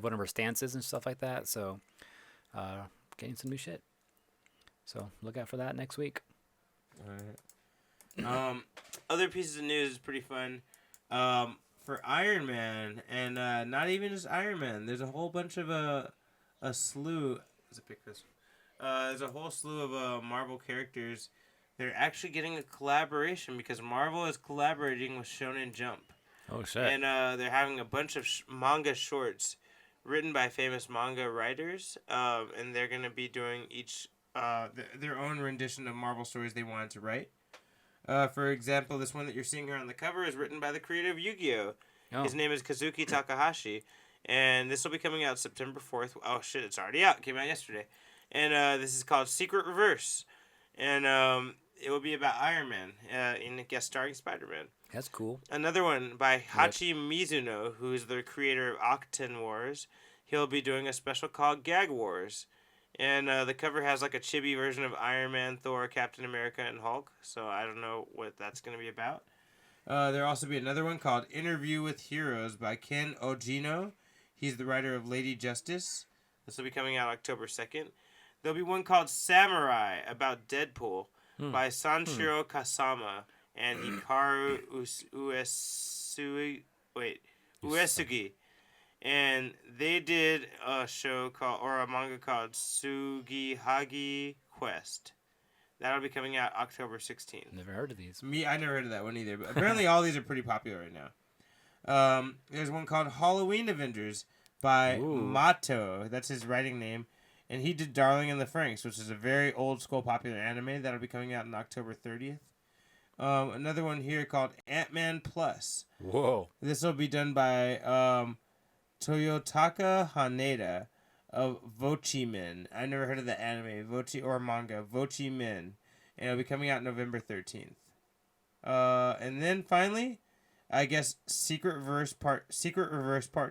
one of her stances and stuff like that. So getting some new shit. So look out for that next week. All right. Other pieces of news is pretty fun. For Iron Man, and not even just Iron Man. There's a whole bunch of a slew. Let's pick this. There's a whole slew of Marvel characters. They're actually getting a collaboration because Marvel is collaborating with Shonen Jump. Oh shit! And they're having a bunch of manga shorts written by famous manga writers, and they're gonna be doing each their own rendition of Marvel stories they wanted to write. For example, this one that you're seeing here on the cover is written by the creator of Yu-Gi-Oh! Oh. His name is Kazuki Takahashi, and this will be coming out September 4th. Oh shit, it's already out. It came out yesterday. And this is called Secret Reverse. And it will be about Iron Man, in a guest starring Spider-Man. That's cool. Another one by Hachi Mizuno, who is the creator of Octen Wars. He'll be doing a special called Gag Wars. And the cover has like a chibi version of Iron Man, Thor, Captain America, and Hulk. So I don't know what that's going to be about. There'll also be another one called Interview with Heroes by Ken Ogino. He's the writer of Lady Justice. This will be coming out October 2nd. There'll be one called Samurai about Deadpool by Sanshiro Kasama and Hikaru Uesugi. And they did a show a manga called Sugihagi Quest. That'll be coming out October 16th. Never heard of these. I never heard of that one either. But apparently all these are pretty popular right now. There's one called Halloween Avengers by Mato. That's his writing name. And he did Darling in the Franxx, which is a very old school popular anime. That'll be coming out on October 30th. Another one here called Ant-Man Plus. Whoa. This will be done by Toyotaka Haneda of Vochimen. I never heard of the anime, manga, Vochimen. And it'll be coming out November 13th. And then finally, I guess Secret Reverse Part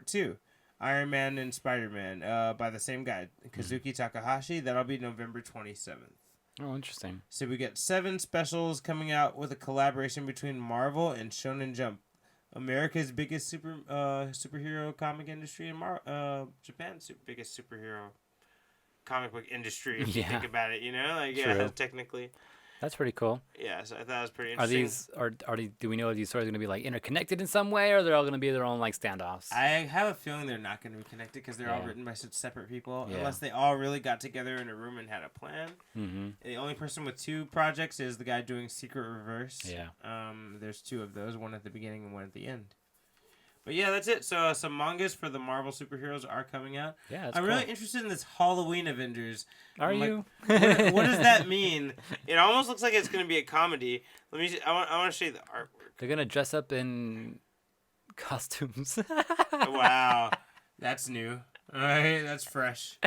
2. Iron Man and Spider-Man by the same guy, Kazuki Takahashi. That'll be November 27th. Oh, interesting. So we get 7 specials coming out with a collaboration between Marvel and Shonen Jump, America's biggest superhero comic industry, and Japan's biggest superhero comic book industry. If you think about it, technically. That's pretty cool. Yeah, so I thought it was pretty interesting. Do we know if these stories are going to be like interconnected in some way, or they're all going to be their own like standoffs? I have a feeling they're not going to be connected because they're all written by such separate people, unless they all really got together in a room and had a plan. Mm-hmm. The only person with 2 projects is the guy doing Secret Reverse. Yeah. There's 2 of those, one at the beginning and one at the end. But yeah, that's it. So some mangas for the Marvel superheroes are coming out. Yeah, I'm really interested in this Halloween Avengers. Are you? What does that mean? It almost looks like it's going to be a comedy. Let me see. I want to show you the artwork. They're going to dress up in costumes. Wow. That's new. All right, that's fresh.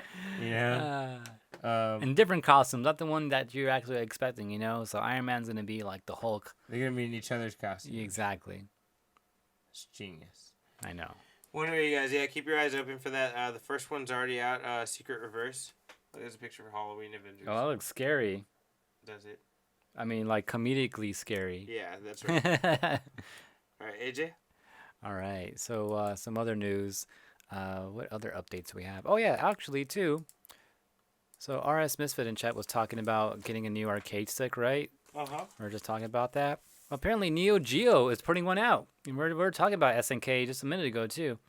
In different costumes, not the one that you're actually expecting, So Iron Man's going to be like the Hulk. They're going to be in each other's costumes. Exactly. It's genius. I know. Anyway, you guys, keep your eyes open for that. The first one's already out, Secret Reverse. There's a picture for Halloween Avengers. Oh, that looks scary. Does it? I mean, like, comedically scary. Yeah, that's right. All right, AJ? All right, so some other news. What other updates do we have? Oh, yeah, actually, too. So RS Misfit in chat was talking about getting a new arcade stick, right? Uh-huh. We were just talking about that. Apparently, Neo Geo is putting one out. And we were talking about SNK just a minute ago, too.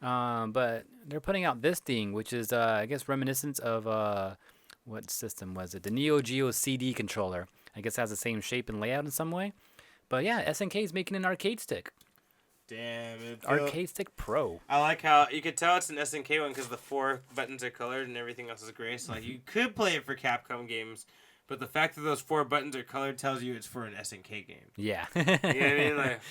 But they're putting out this thing, which is, I guess, reminiscent of, what system was it? The Neo Geo CD controller. I guess it has the same shape and layout in some way. But yeah, SNK is making an arcade stick. Damn it. Arcade Stick Pro. I like how you could tell it's an SNK one because the 4 buttons are colored and everything else is gray. So, like, you could play it for Capcom games. But the fact that those 4 buttons are colored tells you it's for an SNK game. Yeah. You know what I mean? Like,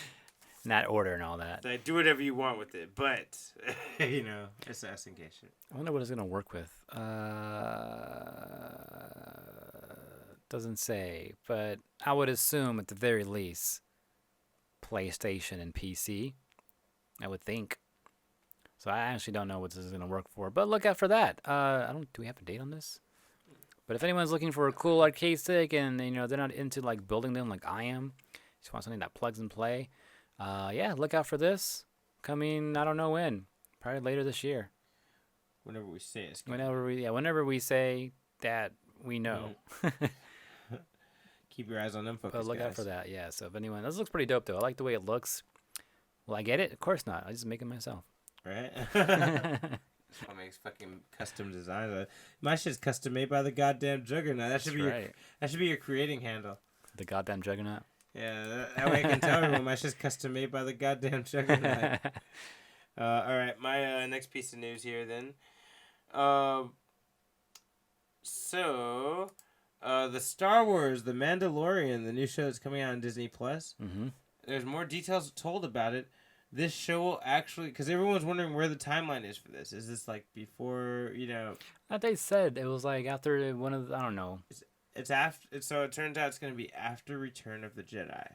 not order and all that. Like, do whatever you want with it, but, it's the SNK shit. I wonder what it's going to work with. Doesn't say, but I would assume at the very least, PlayStation and PC, I would think. So I actually don't know what this is going to work for, but look out for that. Do we have a date on this? But if anyone's looking for a cool arcade stick and, they're not into, like, building them like I am, just want something that plugs and play, look out for this. Coming, I don't know when. Probably later this year. Whenever we say it. Whenever we say that, we know. Keep your eyes on Unfocused, But look out for that, yeah. So if anyone... This looks pretty dope, though. I like the way it looks. Will I get it? Of course not. I just make it myself. Right? I'll make fucking custom designs. My shit's custom made by the goddamn Juggernaut. That should be your creating handle. The goddamn Juggernaut. Yeah, that way I can tell everyone my shit's custom made by the goddamn Juggernaut. All right, my next piece of news here then. The Star Wars, The Mandalorian, the new show is coming out on Disney Plus. Mm-hmm. There's more details told about it. This show will actually, because everyone's wondering where the timeline is for this. Is this like before, They said it was like after one of the, I don't know. It's after, so it turns out it's going to be after Return of the Jedi.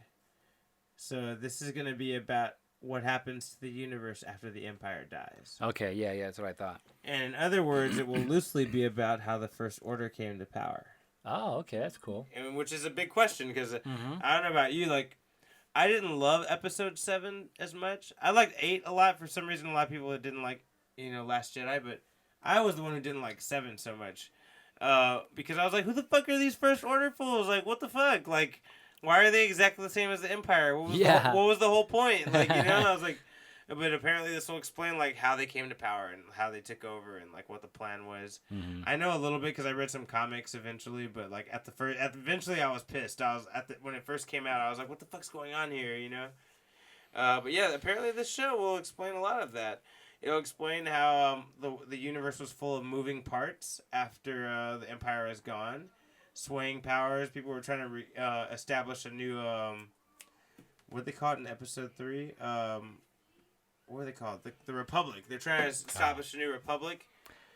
So this is going to be about what happens to the universe after the Empire dies. Okay, yeah, that's what I thought. And in other words, it will loosely be about how the First Order came to power. Oh, okay, that's cool. And which is a big question, because I don't know about you, like, I didn't love Episode 7 as much. I liked 8 a lot. For some reason, a lot of people didn't like, Last Jedi, but I was the one who didn't like 7 so much. because I was like, who the fuck are these First Order fools? Like, what the fuck? Like, why are they exactly the same as the Empire? What was the whole point? Like, you know, I was like, but apparently this will explain like how they came to power and how they took over and like what the plan was. Mm-hmm. I know a little bit because I read some comics eventually, but like eventually I was pissed. I was when it first came out, I was like, what the fuck's going on here? You know. But yeah, apparently this show will explain a lot of that. It'll explain how the universe was full of moving parts after the Empire is gone, swaying powers. People were trying to establish a new what they call it in Episode 3. What are they called? The Republic. They're trying to establish a new republic.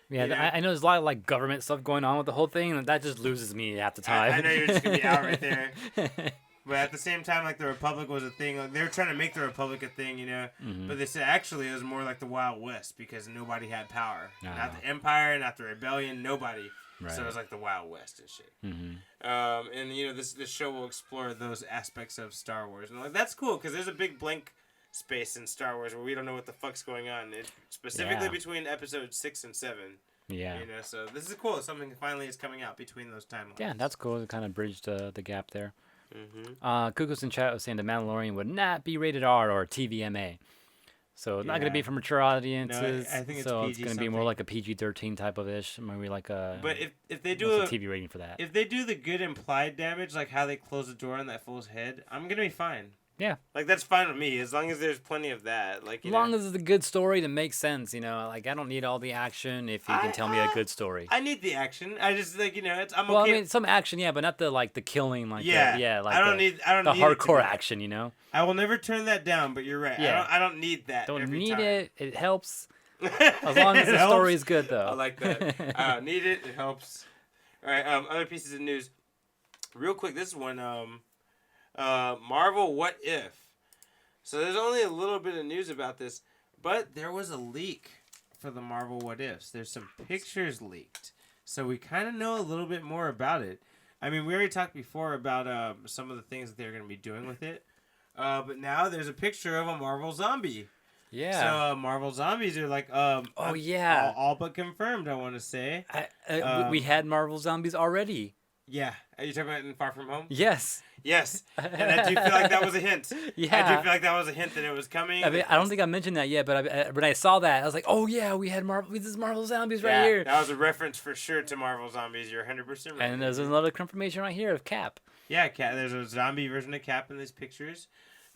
Yeah, you know? I know there's a lot of like government stuff going on with the whole thing, and that just loses me half the time. I know you're just gonna be out right there. But at the same time, like the Republic was a thing. Like, they were trying to make the Republic a thing, you know. Mm-hmm. But they said actually it was more like the Wild West because nobody had power. Not the Empire, not the Rebellion, nobody. Right. So it was like the Wild West and shit. Mm-hmm. And you know this show will explore those aspects of Star Wars, and like that's cool because there's a big blank space in Star Wars where we don't know what the fuck's going on. It, specifically between Episodes 6 and 7. Yeah. You know, so this is cool. Something finally is coming out between those timelines. Yeah, that's cool. It kind of bridged the gap there. Mm-hmm. Kukos in chat was saying the Mandalorian would not be rated R or TVMA. So it's not going to be for mature audiences. No, I think it's so PG it's going to be more like a PG-13 type of ish. Maybe like a. But if they do a TV rating for that. If they do the good implied damage, like how they close the door on that fool's head, I'm gonna be fine. Yeah. Like that's fine with me as long as there's plenty of that. Like as long as it's a good story that makes sense, you know. Like I don't need all the action if you can tell me a good story. I need the action. I just like I'm okay. Well, I mean some action, yeah, but not the killing, like like I don't need the hardcore action, you know. I will never turn that down, but you're right. Yeah. I don't need that. Don't every need time. it. It helps. As long as the story is good, though. I like that. I don't need it. It helps. All right. Other pieces of news. Real quick, this one. Marvel What If. So there's only a little bit of news about this, but there was a leak for the Marvel What Ifs. There's some pictures leaked, so we kind of know a little bit more about it. I mean, we already talked before about some of the things that they're going to be doing with it, but now there's a picture of a Marvel zombie. Yeah. So Marvel zombies are like all but confirmed. I want to say. We had Marvel zombies already. Yeah. Are you talking about in Far From Home? Yes. Yes, and I do feel like that was a hint. Yeah. I do feel like that was a hint that it was coming. I mean, I don't think I mentioned that yet, but when I saw that, I was like, oh yeah, we had Marvel zombies right here. That was a reference for sure to Marvel zombies. You're 100% right. And there's another confirmation right here of Cap. Yeah, Cap. There's a zombie version of Cap in these pictures.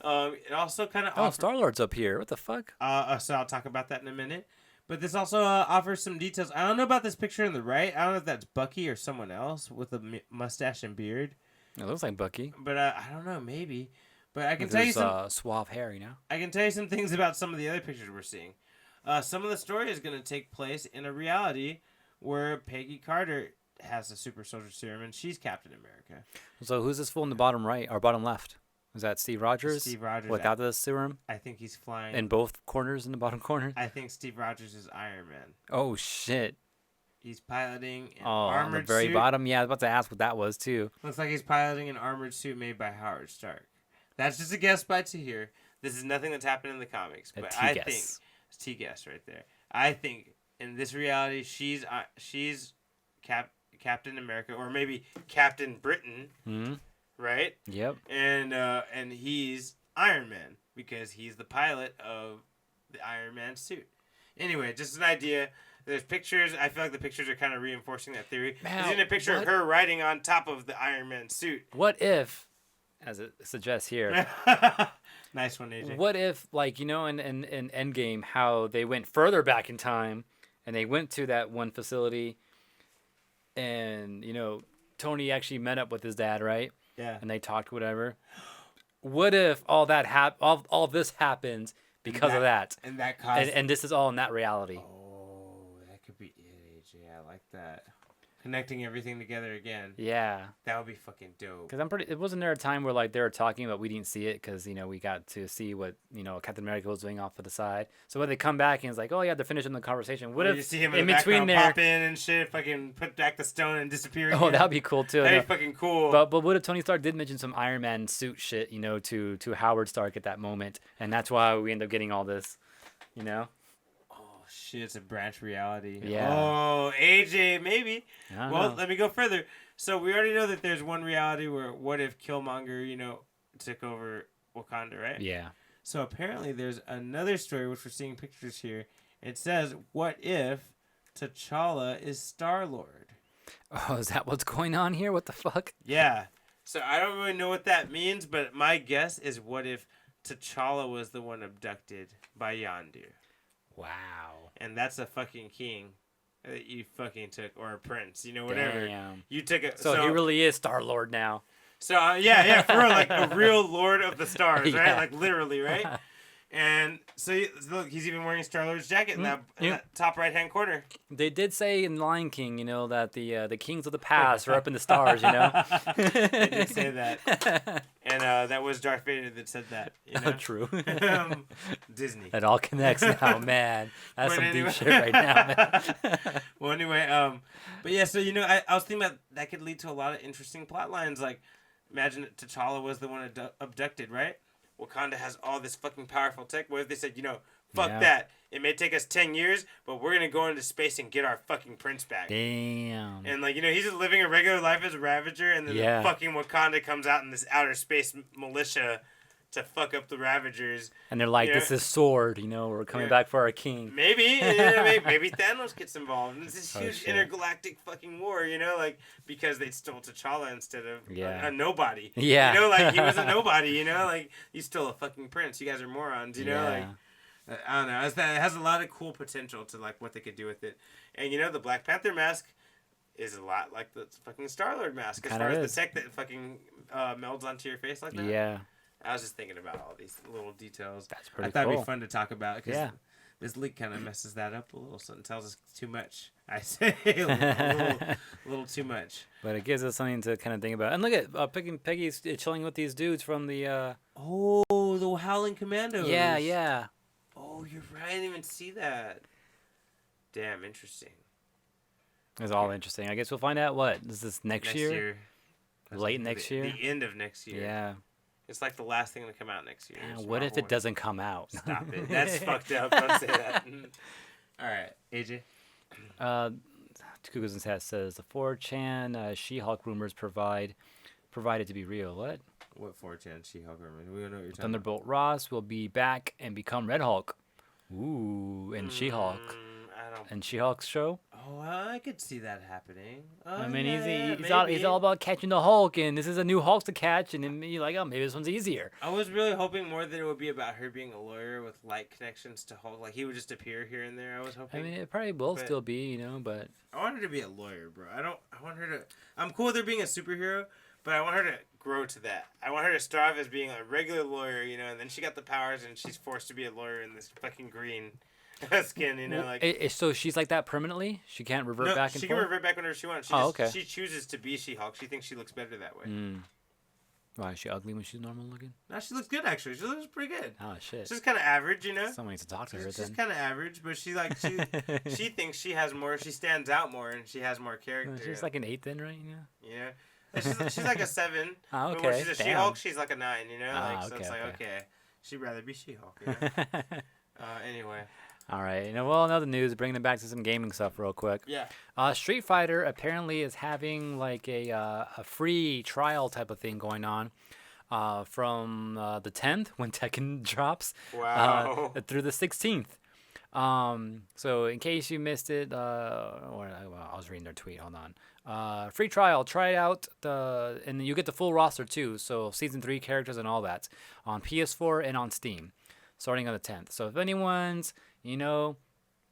It also kind of Star-Lord's up here. What the fuck? So I'll talk about that in a minute. But this also offers some details. I don't know about this picture on the right. I don't know if that's Bucky or someone else with a mustache and beard. It looks like Bucky. But I don't know, maybe. But I can tell you some suave hair, you know. I can tell you some things about some of the other pictures we're seeing. Some of the story is going to take place in a reality where Peggy Carter has a super soldier serum and she's Captain America. So who's this fool in the bottom right or bottom left? Is that Steve Rogers? Steve Rogers. Without the serum? I think he's flying. In both corners, in the bottom corner? I think Steve Rogers is Iron Man. Oh, shit. He's piloting an on armored the very suit. bottom? Yeah, I was about to ask what that was, too. Looks like he's piloting an armored suit made by Howard Stark. That's just a guess by Tahir. This is nothing that's happened in the comics. But I think... It's T-guess right there. I think in this reality, she's Captain America, or maybe Captain Britain, right? Yep. And he's Iron Man because he's the pilot of the Iron Man suit. Anyway, just an idea. There's pictures. I feel like the pictures are kind of reinforcing that theory. There's even a picture of her riding on top of the Iron Man suit. What if, as it suggests here... Nice one, AJ. What if, like, you know, in Endgame, how they went further back in time, and they went to that one facility, and, you know, Tony actually met up with his dad, right? Yeah. And they talked, whatever. What if all that all this happens because of that? And that caused... And this is all in that reality. Oh, that could be it, AJ. I like that. Connecting everything together again. Yeah. That would be fucking dope. Because wasn't there a time where, like, they were talking, but we didn't see it because, you know, we got to see what, you know, Captain America was doing off to the side. So when they come back and it's like, oh, yeah, they're finishing the conversation. What if you see him in in the between there, pop in and shit, fucking put back the stone and disappear again? Oh, that'd be cool too. That'd be fucking cool. But what if Tony Stark did mention some Iron Man suit shit, you know, to Howard Stark at that moment, and that's why we end up getting all this, you know? Oh shit. Shit, it's a branch reality. Yeah. Oh, AJ, maybe. I don't Well, know. let me go further. So we already know that there's one reality where what if Killmonger, took over Wakanda, right? Yeah. So apparently there's another story, which we're seeing pictures here. It says, what if T'Challa is Star-Lord? Oh, is that what's going on here? What the fuck? Yeah. So I don't really know what that means, but my guess is what if T'Challa was the one abducted by Yondu? Wow. And that's a fucking king that you fucking took, or a prince, whatever. Damn. You took it. So he really is Star-Lord now. So yeah, for real, like a real Lord of the Stars, right? Yeah. Like literally, right? And so look, he's even wearing Star-Lord's jacket in that top right-hand corner. They did say in Lion King, that the kings of the past are up in the stars, They did say that. And that was Darth Vader that said that. True. Disney. It all connects now, man. That's But some anyway. deep shit right now, man. Well, anyway, but yeah, so I was thinking about that could lead to a lot of interesting plot lines. Like, imagine that T'Challa was the one abducted, right? Wakanda has all this fucking powerful tech. What if they said, fuck Yeah. that. It may take us 10 years, but we're going to go into space and get our fucking prince back. Damn. And, he's just living a regular life as a Ravager, and then Yeah. the fucking Wakanda comes out in this outer space militia to fuck up the Ravagers. And they're like, Yeah. this is Sword, we're coming back for our king. Maybe, maybe Thanos gets involved. And it's this huge shit. intergalactic fucking war, because they stole T'Challa instead of Yeah. a nobody. Yeah. He was a nobody, you stole a fucking prince. You guys are morons, Yeah. I don't know. It has a lot of cool potential to, what they could do with it. And, the Black Panther mask is a lot like the fucking Star-Lord mask. As Kinda far as is. the tech that fucking melds onto your face like that. Yeah. I was just thinking about all these little details. That's pretty I thought it'd cool. be fun to talk about because Yeah. this leak kind of messes that up a little. So it tells us too much. I say a little too much. But it gives us something to kind of think about. And look at Peggy's chilling with these dudes from the... Oh, the Howling Commandos. Yeah. Oh, you're right. I didn't even see that. Damn, interesting. It's all interesting. I guess we'll find out what? Is this next year? That's Late next year? The end of next year. Yeah. It's like the last thing to come out next year. Man, It's what if Marvel. it doesn't come out? Stop it. That's fucked up. Don't say that. All right, AJ. Google's chat says the 4chan She-Hulk rumors provided to be real. What? What 4chan She-Hulk rumors? We don't know what you're talking Thunderbolt Ross will be back and become Red Hulk. Ooh, and She-Hulk. I don't. And She-Hulk's show? Oh, I could see that happening. I mean, yeah, he's all about catching the Hulk, and this is a new Hulk to catch, and then you're like, oh, maybe this one's easier. I was really hoping more that it would be about her being a lawyer with light connections to Hulk. Like, he would just appear here and there, I was hoping. I mean, it probably will But- still be, but... I want her to be a lawyer, bro. I want her to... I'm cool with her being a superhero, but I want her to grow to that. I want her to start off as being a regular lawyer, and then she got the powers, and she's forced to be a lawyer in this fucking green skin, like... So she's like that permanently? She can't revert back and she forth? can revert back whenever she wants. Okay. She chooses to be She-Hulk. She thinks she looks better that way. Why, is she ugly when she's normal looking? No, she looks good, actually. She looks pretty good. Oh, shit. She's kind of average, Someone needs to talk to her She's then. kind of average, but she she thinks she has more. She stands out more, and she has more character. She's like an 8 then, right? Yeah. She's like a 7. Oh, But when okay. she's a Damn. She-Hulk, she's like a 9, So it's okay, like, okay. She'd rather be She-Hulk, Anyway. All right. Well, another news, bringing it back to some gaming stuff real quick. Yeah. Street Fighter apparently is having like a free trial type of thing going on from the 10th when Tekken drops Wow. through the 16th. So in case you missed it, I was reading their tweet. Hold on. Free trial. Try it out. And you get the full roster too. So season 3 characters and all that on PS4 and on Steam, starting on the 10th. So if anyone's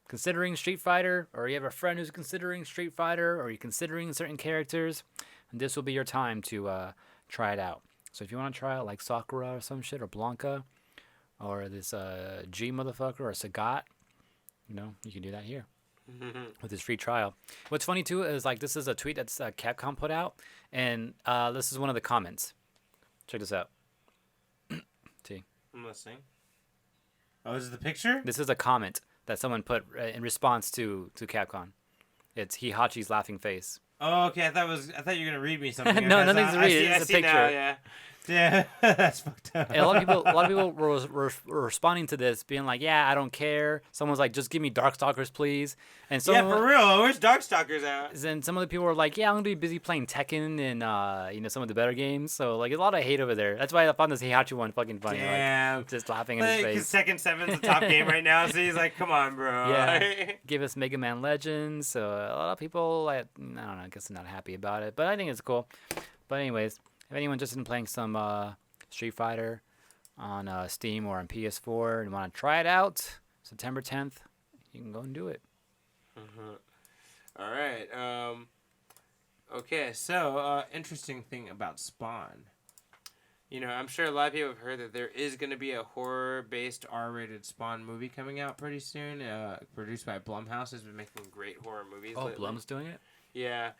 considering Street Fighter, or you have a friend who's considering Street Fighter, or you're considering certain characters, this will be your time to try it out. So if you want to try out like Sakura or some shit, or Blanca, or this G motherfucker, or Sagat, you can do that here with this free trial. What's funny too is like this is a tweet that's Capcom put out, and this is one of the comments. Check this out. T. I'm listening. Oh, is it the picture? This is a comment that someone put in response to Capcom. It's Hihachi's laughing face. Oh, okay. I thought you were gonna read me something. No, nothing's to read. It's a see picture. now, yeah. Yeah, that's fucked up. And a lot of people were responding to this, being like, "Yeah, I don't care." Someone's like, "Just give me Darkstalkers, please." And Yeah, someone, for real. Where's Darkstalkers at? then some other people were like, "Yeah, I'm gonna be busy playing Tekken and some of the better games." So like, a lot of hate over there. That's why I found this Heihachi one fucking funny. Damn. Like, just laughing in his Because face. Tekken 7's the top game right now, so he's like, come on, bro. Yeah, give us Mega Man Legends. So a lot of people, I don't know, I guess they're not happy about it, but I think it's cool. But anyways, if anyone's interested in playing some Street Fighter on Steam or on PS4 and want to try it out, September 10th, you can go and do it. All right. Okay, so interesting thing about Spawn. You know, I'm sure a lot of people have heard that there is going to be a horror-based R-rated Spawn movie coming out pretty soon. Produced by Blumhouse, has been making great horror movies. Oh, lately. Blum's doing it? Yeah.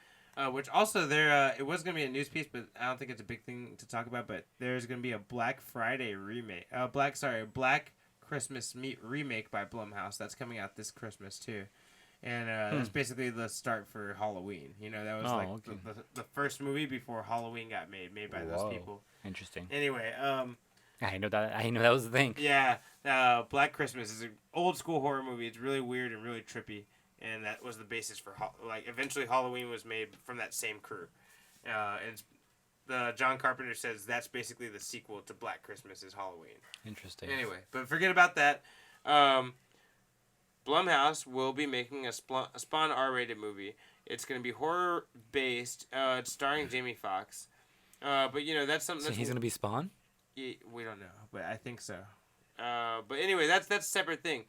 Which also there, it was going to be a news piece, but I don't think it's a big thing to talk about. But there's going to be a Black Friday remake, Black Christmas remake by Blumhouse that's coming out this Christmas too, and that's basically the start for Halloween. You know, that was the first movie before Halloween got made by those people. Interesting. Anyway, I didn't know that was the thing. yeah, Black Christmas is an old school horror movie. It's really weird and really trippy. And that was the basis for eventually Halloween was made from that same crew, and John Carpenter says that's basically the sequel to Black Christmas is Halloween. Interesting. Anyway, but forget about that. Blumhouse will be making a Spawn R-rated movie. It's going to be horror based. It's starring Jamie Foxx, but you know that's something. So he's going to be Spawn? We don't know, but I think so. But anyway, that's a separate thing.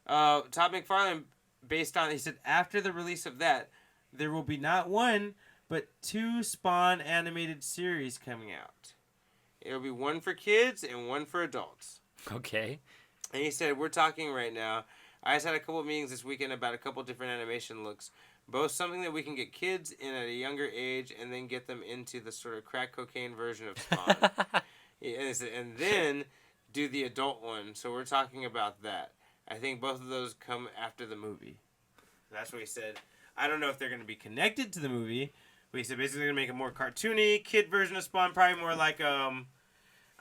Todd McFarlane. He said after the release of that, there will be not one, but 2 Spawn animated series coming out. It'll be one for kids and one for adults. Okay. And he said, we're talking right now. I just had a couple of meetings this weekend about a couple different animation looks. Both something that we can get kids in at a younger age and then get them into the sort of crack cocaine version of Spawn. And then do the adult one. So we're talking about that. I think both of those come after the movie. That's what he said. I don't know if they're going to be connected to the movie, but he said basically going to make a more cartoony kid version of Spawn, probably more like I'm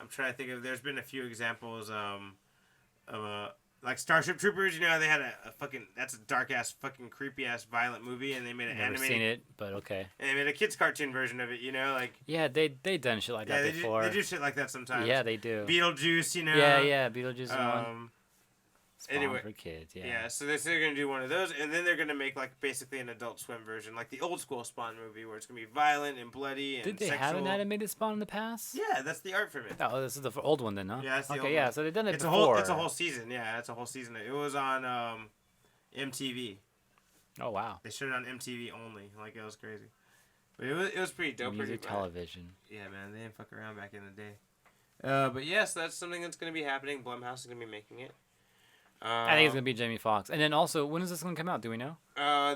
trying to think of. There's been a few examples of like Starship Troopers. You know, they had a fucking that's a dark ass fucking creepy ass violent movie, and they made an animated. Never seen it, but okay. And they made a kids cartoon version of it. You know, like yeah, they done shit like that before. They do shit like that sometimes. Yeah, they do. Beetlejuice, you know. Yeah, Beetlejuice one. Spawn anyway, for kids, yeah. Yeah, so they're going to do one of those, and then they're going to make, like, basically an Adult Swim version, like the old school Spawn movie, where it's going to be violent and bloody and Did they sexual. have an animated Spawn in the past? Yeah, that's the art from it. Oh, this is the old one then, huh? Yeah, that's the okay, old yeah, one. so they've done it It's before. It's a whole season, yeah, it's a whole season. It was on MTV. Oh, wow. They showed it on MTV only. Like, it was crazy. But it was pretty dope. Music pretty television. Yeah, man, they didn't fuck around back in the day. But yes, that's something that's going to be happening. Blumhouse is going to be making it. I think it's going to be Jamie Foxx. And then also, when is this going to come out? Do we know?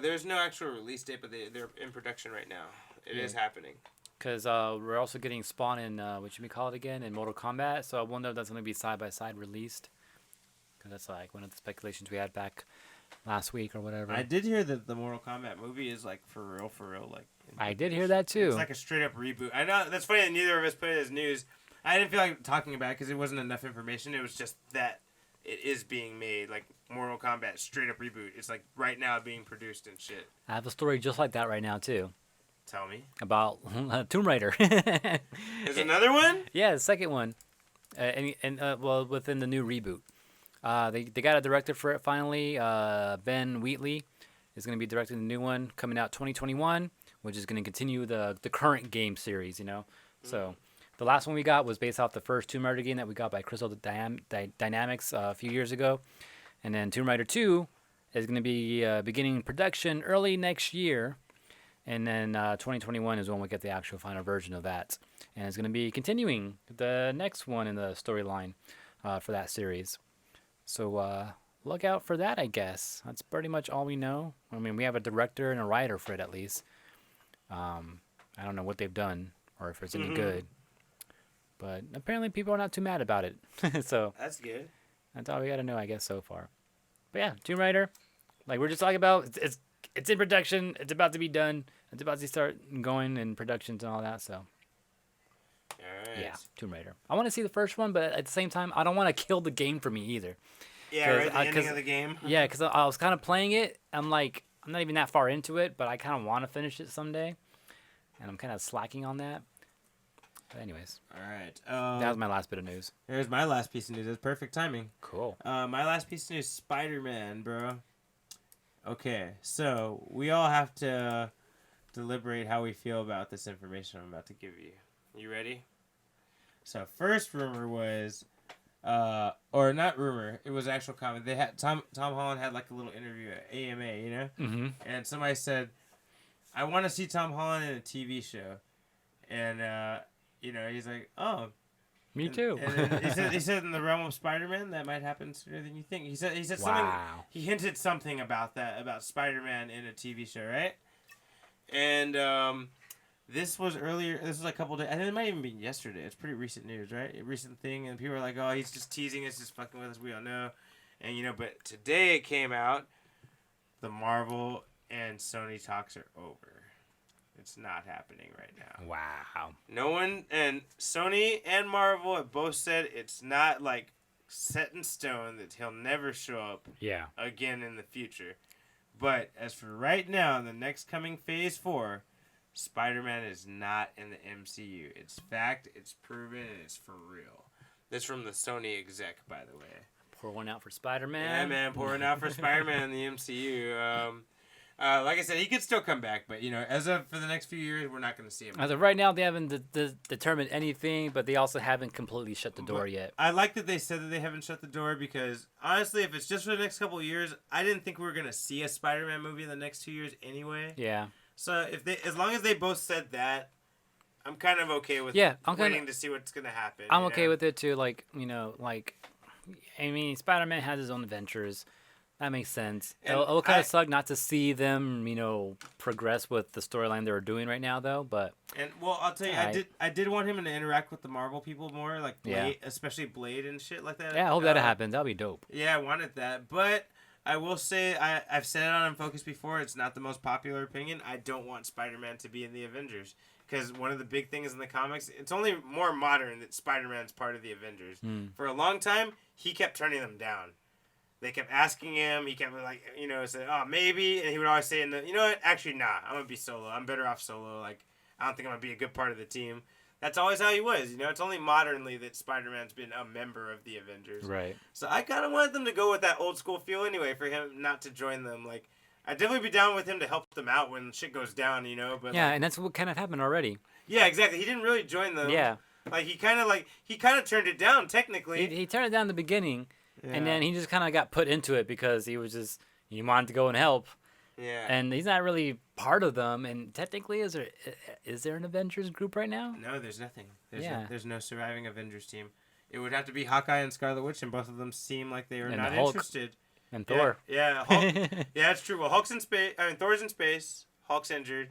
There's no actual release date, but they're in production right now. It is happening. Because we're also getting Spawn in, what should we call it again, in Mortal Kombat. So I wonder if that's going to be side-by-side released. Because that's like one of the speculations we had back last week or whatever. I did hear that the Mortal Kombat movie is like for real. Like I did hear that too. It's like a straight up reboot. I know that's funny that neither of us put it as news. I didn't feel like talking about it because it wasn't enough information. It was just that it is being made, like Mortal Kombat straight up reboot. It's like right now being produced and shit. I have a story just like that right now too. Tell me. About Tomb Raider. There's another one? Yeah, the second one. Well, within the new reboot. They got a director for it finally. Ben Wheatley is going to be directing the new one coming out 2021, which is going to continue the current game series, you know. So the last one we got was based off the first Tomb Raider game that we got by Crystal Dynamics a few years ago. And then Tomb Raider 2 is going to be beginning production early next year. And then 2021 is when we get the actual final version of that. And it's going to be continuing the next one in the storyline for that series. So look out for that, I guess. That's pretty much all we know. I mean, we have a director and a writer for it at least. I don't know what they've done or if it's any good. But apparently people are not too mad about it. So that's good. That's all we got to know, I guess, so far. But yeah, Tomb Raider, like we're just talking about, it's in production. It's about to be done. It's about to start going in productions and all that. So. All Right. Yeah, Tomb Raider. I want to see the first one, but at the same time, I don't want to kill the game for me either. Yeah, right. The ending of the game. Yeah, because I was kind of playing it. I'm like, I'm not even that far into it, but I kind of want to finish it someday, and I'm kind of slacking on that. But anyways, All right. that was my last bit of news. Here's my last piece of news. That's perfect timing. Cool. My last piece of news: Spider-Man, bro. Okay, so we all have to deliberate how we feel about this information I'm about to give you. You ready? So first rumor was, or not rumor, it was actual comment. They had Tom Holland had like a little interview at AMA, you know, and somebody said, "I want to see Tom Holland in a TV show," and you know, he's like, "Oh, me too." And he said in the realm of Spider-Man that might happen sooner than you think. He said something. Wow. He hinted something about that, about Spider-Man in a TV show, right? And this was earlier. This was like a couple days. I think it might even be yesterday. It's pretty recent news, right? A recent thing, and people are like, "Oh, he's just teasing us, just fucking with us." We don't know, and you know. But today it came out. The Marvel and Sony talks are over. It's not happening right now. Wow. No one, and Sony and Marvel have both said it's not like set in stone that he'll never show up again in the future. But as for right now, in the next coming Phase 4, Spider-Man is not in the MCU. It's fact, it's proven, and it's for real. This from the Sony exec, by the way. Pour one out for Spider-Man. Yeah, man, pouring out for Spider-Man in the MCU. Like I said, he could still come back, but, you know, as of for the next few years, we're not going to see him. As of right now, they haven't determined anything, but they also haven't completely shut the door yet. I like that they said that they haven't shut the door because, honestly, if it's just for the next couple of years, I didn't think we were going to see a Spider-Man movie in the next 2 years anyway. Yeah. So, as long as they both said that, I'm kind of okay with waiting to see what's going to happen. I'm okay with it, too. Like, you know, like, I mean, Spider-Man has his own adventures. That makes sense. It'll kind of suck not to see them, you know, progress with the storyline they're doing right now, though. But I'll tell you, I did want him to interact with the Marvel people more, like Blade, especially Blade and shit like that. Yeah, I hope that happens. That'll be dope. Yeah, I wanted that, but I will say I've said it on Unfocused before. It's not the most popular opinion. I don't want Spider-Man to be in the Avengers because one of the big things in the comics, it's only more modern that Spider-Man's part of the Avengers. For a long time, he kept turning them down. They kept asking him. He kept like, you know, said, "Oh, maybe," and he would always say, "You know what? Actually, nah. I'm gonna be solo. I'm better off solo. Like, I don't think I'm gonna be a good part of the team." That's always how he was. You know, it's only modernly that Spider-Man's been a member of the Avengers. Right. So I kind of wanted them to go with that old school feel anyway. For him not to join them, like, I'd definitely be down with him to help them out when shit goes down. You know, but yeah, like, and that's what kind of happened already. Yeah, exactly. He didn't really join them. Yeah. Like he kind of turned it down technically. He turned it down in the beginning. Yeah. And then he just kind of got put into it because he wanted to go and help. Yeah. And he's not really part of them. And technically, is there an Avengers group right now? No, there's nothing. There's no surviving Avengers team. It would have to be Hawkeye and Scarlet Witch, and both of them seem like they are not interested. And Thor. Yeah, Hulk. Yeah, it's true. Well, Hulk's in space. I mean, Thor's in space. Hulk's injured.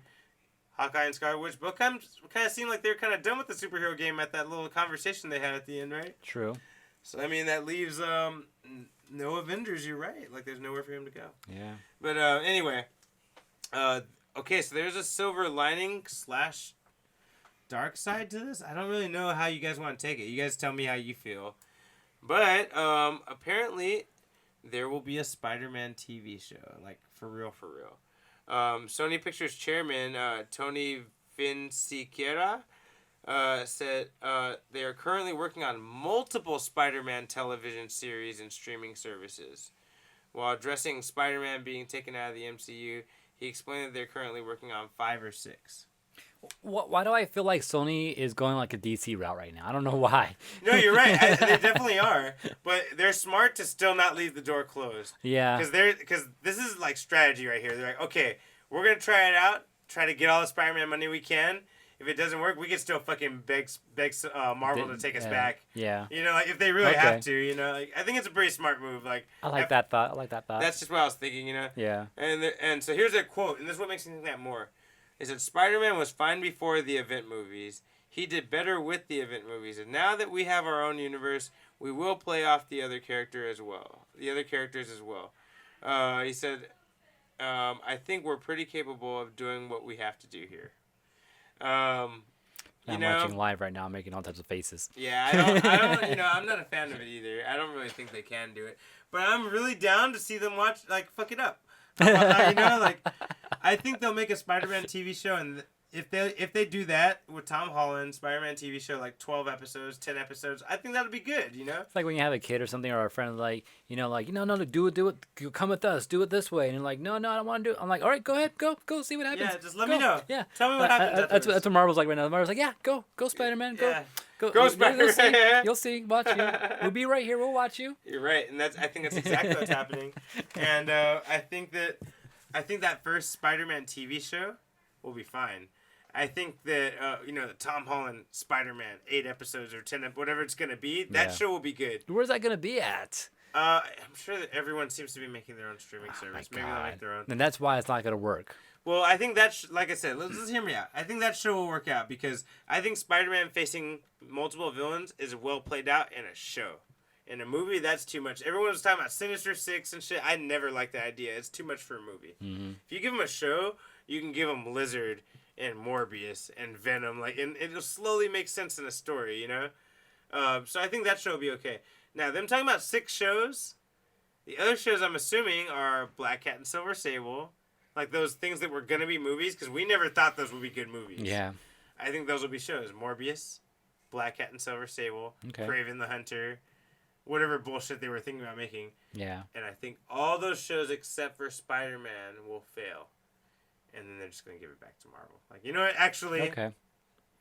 Hawkeye and Scarlet Witch both kind of seemed like they were kind of done with the superhero game at that little conversation they had at the end, right? True. So, I mean, that leaves no Avengers, you're right. Like, there's nowhere for him to go. Yeah. But anyway, okay, so there's a silver lining / dark side to this. I don't really know how you guys want to take it. You guys tell me how you feel. But apparently, there will be a Spider-Man TV show. Like, for real. Sony Pictures chairman, Tony Vinciquerra, said they are currently working on multiple Spider-Man television series and streaming services. While addressing Spider-Man being taken out of the MCU, he explained that they're currently working on 5 or 6. Why do I feel like Sony is going like a DC route right now? I don't know why. No, you're right. They definitely are. But they're smart to still not leave the door closed. Yeah. Because this is like strategy right here. They're like, okay, we're going to try it out, try to get all the Spider-Man money we can. If it doesn't work, we can still fucking beg Marvel to take us back. Yeah. You know, like if they really have to, you know, like I think it's a pretty smart move. Like I like that thought. That's just what I was thinking, you know. Yeah. And so here's a quote, and this is what makes me think that more. Is that Spider-Man was fine before the event movies. He did better with the event movies, and now that we have our own universe, we will play off the other characters as well. He said, "I think we're pretty capable of doing what we have to do here." You I'm know, watching live right now. I'm making all types of faces. yeah, I'm not a fan of it either. I don't really think they can do it, but I'm really down to see them fuck it up. I think they'll make a Spider-Man TV show, and if they do that with Tom Holland, Spider-Man TV show, 12 episodes, 10 episodes, I think that'll be good. It's like when you have a kid or something, or a friend, no, do it, come with us, do it this way, and you're like, no, I don't want to do it. I'm like, all right, go ahead, go, see what happens. Yeah, just let me know. Yeah, tell me what happens. That's what Marvel's like right now. Marvel's like, yeah, go, Spider-Man, go. Yeah. Go Spider-Man. You'll see. Watch you. We'll be right here. We'll watch you. You're right, and I think that's exactly what's happening. And I think that first Spider-Man TV show will be fine. I think that the Tom Holland Spider-Man 8 episodes or 10 whatever it's gonna be, that show will be good. Where's that gonna be at? I'm sure that everyone seems to be making their own streaming service. Maybe they'll make their own. And that's why it's not gonna work. Well, I think like I said, let's hear me out. I think that show will work out because I think Spider-Man facing multiple villains is well played out in a show. In a movie, that's too much. Everyone was talking about Sinister Six and shit. I never liked that idea. It's too much for a movie. Mm-hmm. If you give them a show, you can give them Lizard and Morbius and Venom, and it'll slowly make sense in a story, So I think that show will be okay. Now, them talking about 6 shows, the other shows I'm assuming are Black Cat and Silver Sable. Those things that were going to be movies, because we never thought those would be good movies. Yeah. I think those will be shows. Morbius, Black Cat and Silver Sable, Kraven the Hunter, whatever bullshit they were thinking about making. Yeah. And I think all those shows except for Spider-Man will fail. And then they're just going to give it back to Marvel. You know what? Actually,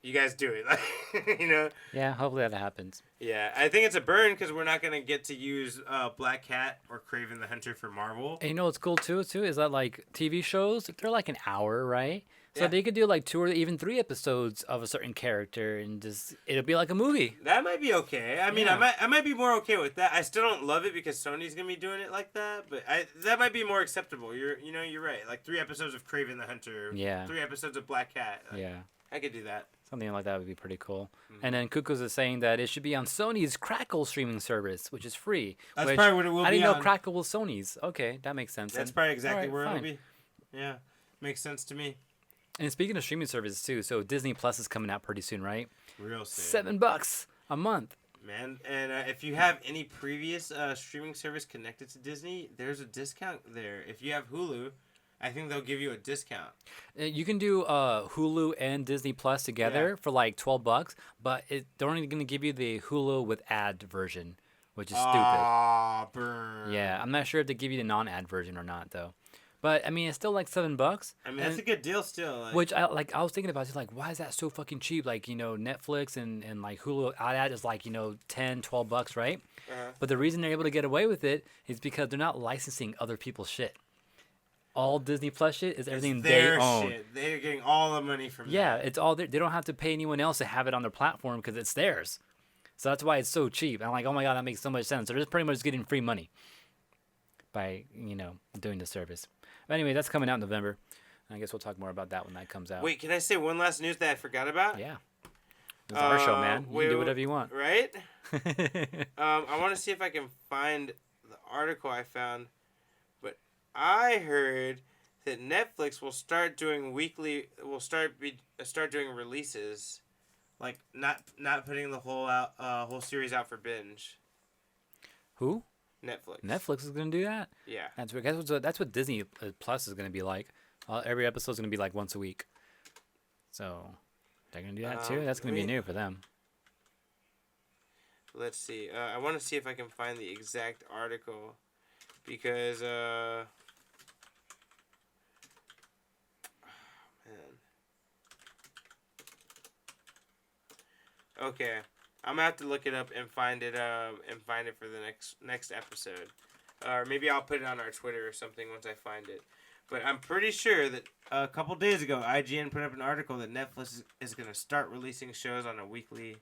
you guys do it. Yeah, hopefully that happens. Yeah, I think it's a burn because we're not going to get to use Black Cat or Kraven the Hunter for Marvel. And what's cool too is that TV shows, they're an hour, right? So they could do 2 or even 3 episodes of a certain character and just it'll be like a movie. That might be okay. I mean, I might be more okay with that. I still don't love it because Sony's gonna be doing it like that, but that might be more acceptable. You're right. 3 episodes of Kraven the Hunter. Yeah. 3 episodes of Black Cat. I could do that. Something like that would be pretty cool. Mm-hmm. And then Kuko's is saying that it should be on Sony's Crackle streaming service, which is free. That's probably what it will be. I didn't know Crackle was Sony's. Okay, that makes sense. That's probably exactly where it'll be. Yeah, makes sense to me. And speaking of streaming services too, so Disney Plus is coming out pretty soon, right? Real soon. $7 a month. Man, and if you have any previous streaming service connected to Disney, there's a discount there. If you have Hulu, I think they'll give you a discount. You can do Hulu and Disney Plus together for $12, but they're only going to give you the Hulu with ad version, which is stupid. Ah, burn. Yeah, I'm not sure if they give you the non-ad version or not though. But I mean, it's still $7. I mean, that's a good deal still. Which I was thinking about, just why is that so fucking cheap? Netflix and Hulu ad is $10, $12, right? Uh-huh. But the reason they're able to get away with it is because they're not licensing other people's shit. All Disney Plus shit is everything they own. Shit. They're getting all the money from that. It's all they don't have to pay anyone else to have it on their platform because it's theirs. So that's why it's so cheap. I'm like, oh my god, that makes so much sense. They're just pretty much getting free money by doing the service. But anyway, that's coming out in November. I guess we'll talk more about that when that comes out. Wait, can I say one last news that I forgot about? Yeah. It's our show, man. You can do whatever you want. Right? I want to see if I can find the article I found. But I heard that Netflix will start doing start doing releases, not putting the whole series out for binge. Who? Netflix. Netflix is gonna do that. Yeah. That's what Disney Plus is gonna be like. Every episode is gonna be once a week. So they're gonna do that too. That's gonna be new for them. Let's see. I want to see if I can find the exact article, because man. Okay. I'm gonna have to look it up and find it for the next episode, or maybe I'll put it on our Twitter or something once I find it. But I'm pretty sure that a couple days ago, IGN put up an article that Netflix is gonna start releasing shows on a weekly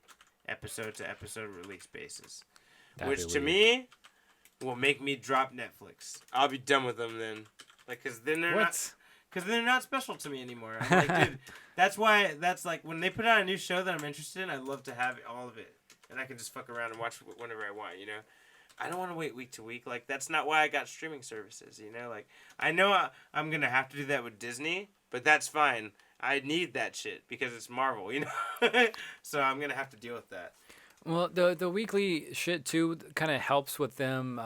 episode-to-episode release basis, which to me will make me drop Netflix. I'll be done with them then, because then they're not. Because they're not special to me anymore. I'm like, dude, that's when they put out a new show that I'm interested in, I love to have all of it. And I can just fuck around and watch whenever I want, I don't want to wait week to week. That's not why I got streaming services, I know I'm going to have to do that with Disney, but that's fine. I need that shit because it's Marvel, you know. So I'm gonna have to deal with that. Well, the weekly shit too kind of helps with them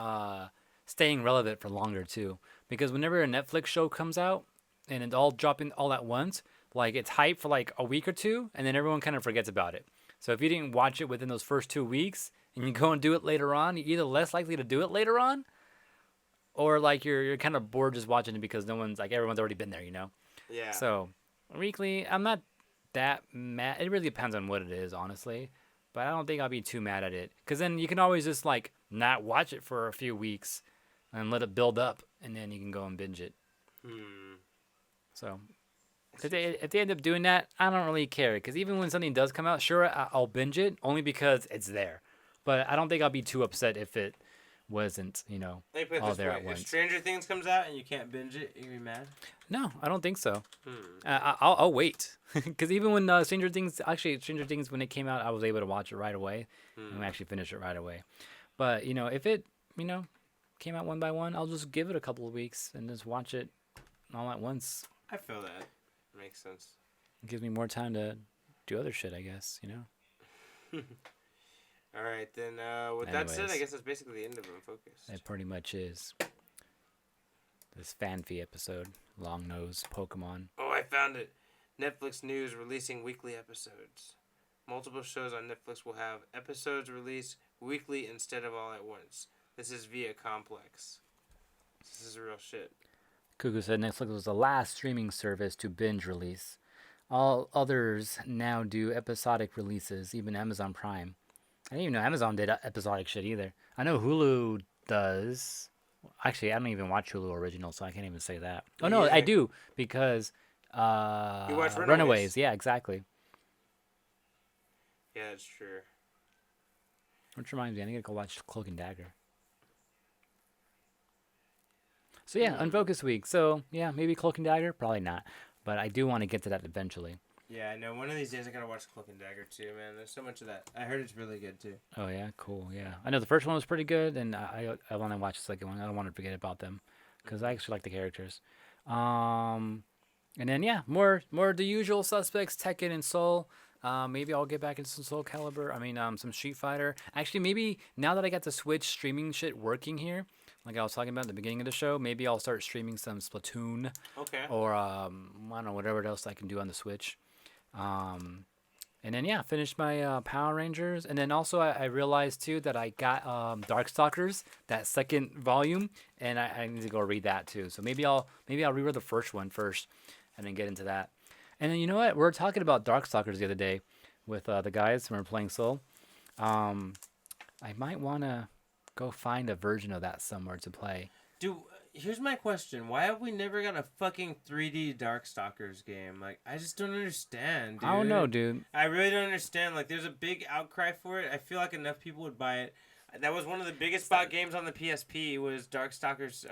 staying relevant for longer too. Because whenever a Netflix show comes out and it's all dropping all at once, like it's hype for like a week or two, and then everyone kind of forgets about it. So if you didn't watch it within those first 2 weeks and you go and do it later on, you're either less likely to do it later on, or like you're kind of bored just watching it because everyone's already been there, you know. Yeah. So weekly, I'm not that mad. It really depends on what it is, honestly. But I don't think I'll be too mad at it. Because then you can always just, like, not watch it for a few weeks and let it build up, and then you can go and binge it. So, if they end up doing that, I don't really care. Because even when something does come out, sure, I'll binge it, only because it's there. But I don't think I'll be too upset if it wasn't, all there at once. If Stranger Things comes out and you can't binge it, you be mad? No, I don't think so. I'll wait. Because even when Stranger Things, when it came out, I was able to watch it right away. And actually finish it right away. But, if it, came out one by one, I'll just give it a couple of weeks and just watch it all at once. I feel that. Makes sense. It gives me more time to do other shit, I guess, All right, then with that said, I guess that's basically the end of Unfocused. It pretty much is. This fanfy episode, long nose Pokemon. Oh, I found it. Netflix news releasing weekly episodes. Multiple shows on Netflix will have episodes released weekly instead of all at once. This is via Complex. This is real shit. Cuckoo said Netflix was the last streaming service to binge release. All others now do episodic releases, even Amazon Prime. I didn't even know Amazon did episodic shit either. I know Hulu does. Actually, I don't even watch Hulu original, so I can't even say that. Oh, no, I do, because you watch Runaways. Yeah, exactly. Yeah, that's true. Which reminds me, I need to go watch Cloak and Dagger. So, yeah, Unfocused week. So, yeah, maybe Cloak and Dagger? Probably not. But I do want to get to that eventually. Yeah, I know. One of these days I gotta watch Cloak and Dagger too, man. There's so much of that. I heard it's really good too. Oh yeah, cool. Yeah, I know the first one was pretty good, and I want to watch the second one. I don't want to forget about them, because I actually like the characters. And then more the usual suspects: Tekken and Soul. Maybe I'll get back into some Soul Calibur. I mean, some Street Fighter. Actually, maybe now that I got the Switch streaming shit working here, like I was talking about at the beginning of the show, maybe I'll start streaming some Splatoon. Okay. Or I don't know, whatever else I can do on the Switch. And then finish my Power Rangers, and then also I realized too that I got Darkstalkers, that second volume, and I need to go read that too. So maybe I'll reread the first one first, and then get into that. And then you know what? We were talking about Darkstalkers the other day with the guys when we were playing Soul. I might wanna go find a version of that somewhere to play. Dude, here's my question. Why have we never got a fucking 3D Darkstalkers game? Like, I just don't understand, dude. I don't know, dude. I really don't understand. Like, there's a big outcry for it. I feel like enough people would buy it. That was one of the biggest bought games on the PSP was Darkstalkers,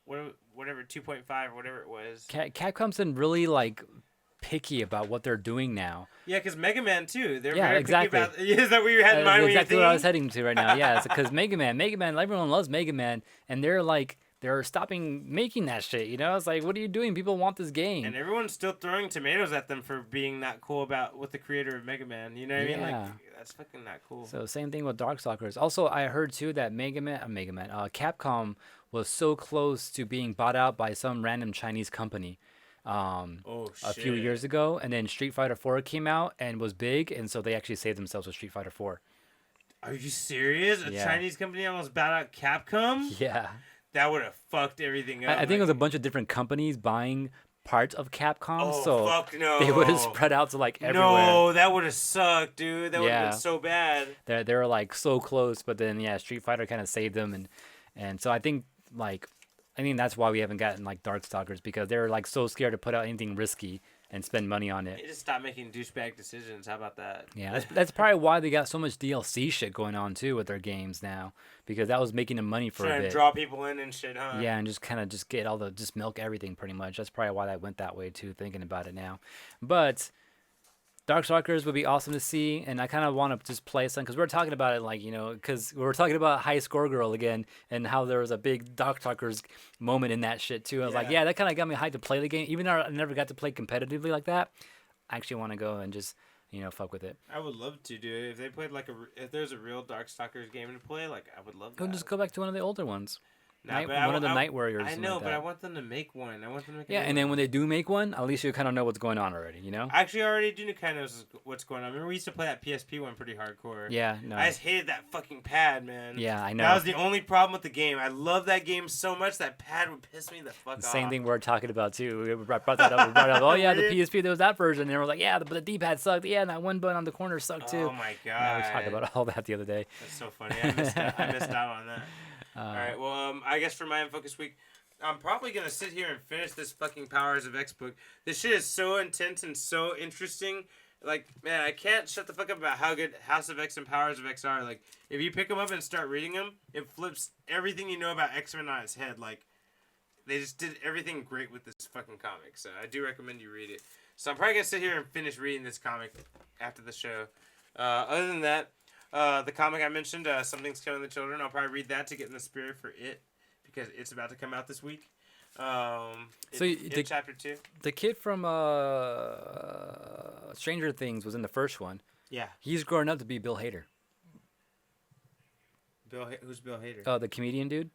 whatever, 2.5 or whatever it was. Capcom's been really, like, picky about what they're doing now. Yeah, because Mega Man, too. They're very exactly. Picky about... Is that what you had in mind when you were thinking? Exactly what I was heading to right now. Yeah, it's because Mega Man, everyone loves Mega Man, and they're stopping making that shit, It's like, what are you doing? People want this game. And everyone's still throwing tomatoes at them for being not cool about with the creator of Mega Man. You know what I mean? Like, that's fucking not cool. So same thing with Darkstalkers. Also, I heard too that Capcom was so close to being bought out by some random Chinese company. A few years ago, and then Street Fighter 4 came out and was big, and so they actually saved themselves with Street Fighter 4. Are you serious? A Chinese company almost bought out Capcom? Yeah. That would have fucked everything up. I think it was a bunch of different companies buying parts of Capcom, so fuck no. They would have spread out to like everywhere. No, that would have sucked, dude. That would have been so bad. They were like so close, but then Street Fighter kind of saved them, and so I think that's why we haven't gotten like Darkstalkers, because they're like so scared to put out anything risky and spend money on it. They just stop making douchebag decisions. How about that? Yeah, that's probably why they got so much DLC shit going on too with their games now, because that was making them money for a bit. Trying to draw people in and shit, huh? Yeah, and just kind of get milk everything pretty much. That's probably why that went that way too, thinking about it now. But Darkstalkers would be awesome to see, and I kind of want to just play some because we were talking about it, like, because we were talking about High Score Girl again and how there was a big Darkstalkers moment in that shit too. I was like, yeah, that kind of got me hyped to play the game, even though I never got to play competitively like that. I actually want to go and just fuck with it. I would love to, dude. If they played if there's a real Darkstalkers game to play, like I would love that. Go just go back to one of the older ones. Nah, One of the Night Warriors. I know, like but I want them to make one. I want them to make. And then when they do make one, at least you kind of know what's going on already. Actually, I already do kind of what's going on. Remember, we used to play that PSP one pretty hardcore. Yeah, no. I just hated that fucking pad, man. Yeah, I know. That was the only problem with the game. I love that game so much. That pad would piss me the fuck off. Same thing we're talking about too. We brought that up. We brought up. Oh yeah, the PSP. There was that version, and we're like, yeah, but the D-pad sucked. Yeah, and that one button on the corner sucked too. Oh my god. Yeah, we talked about all that the other day. That's so funny. I missed out on that. All right, well, I guess for my Unfocused week, I'm probably going to sit here and finish this fucking Powers of X book. This shit is so intense and so interesting. Like, man, I can't shut the fuck up about how good House of X and Powers of X are. Like, if you pick them up and start reading them, it flips everything you know about X-Men on its head. Like, they just did everything great with this fucking comic. So I do recommend you read it. So I'm probably going to sit here and finish reading this comic after the show. Other than that, the comic I mentioned, Something's Killing the Children, I'll probably read that to get in the spirit for it, because it's about to come out this week. In chapter 2. The kid from Stranger Things was in the first one. Yeah. He's growing up to be Bill Hader. Who's Bill Hader? Oh, the comedian dude?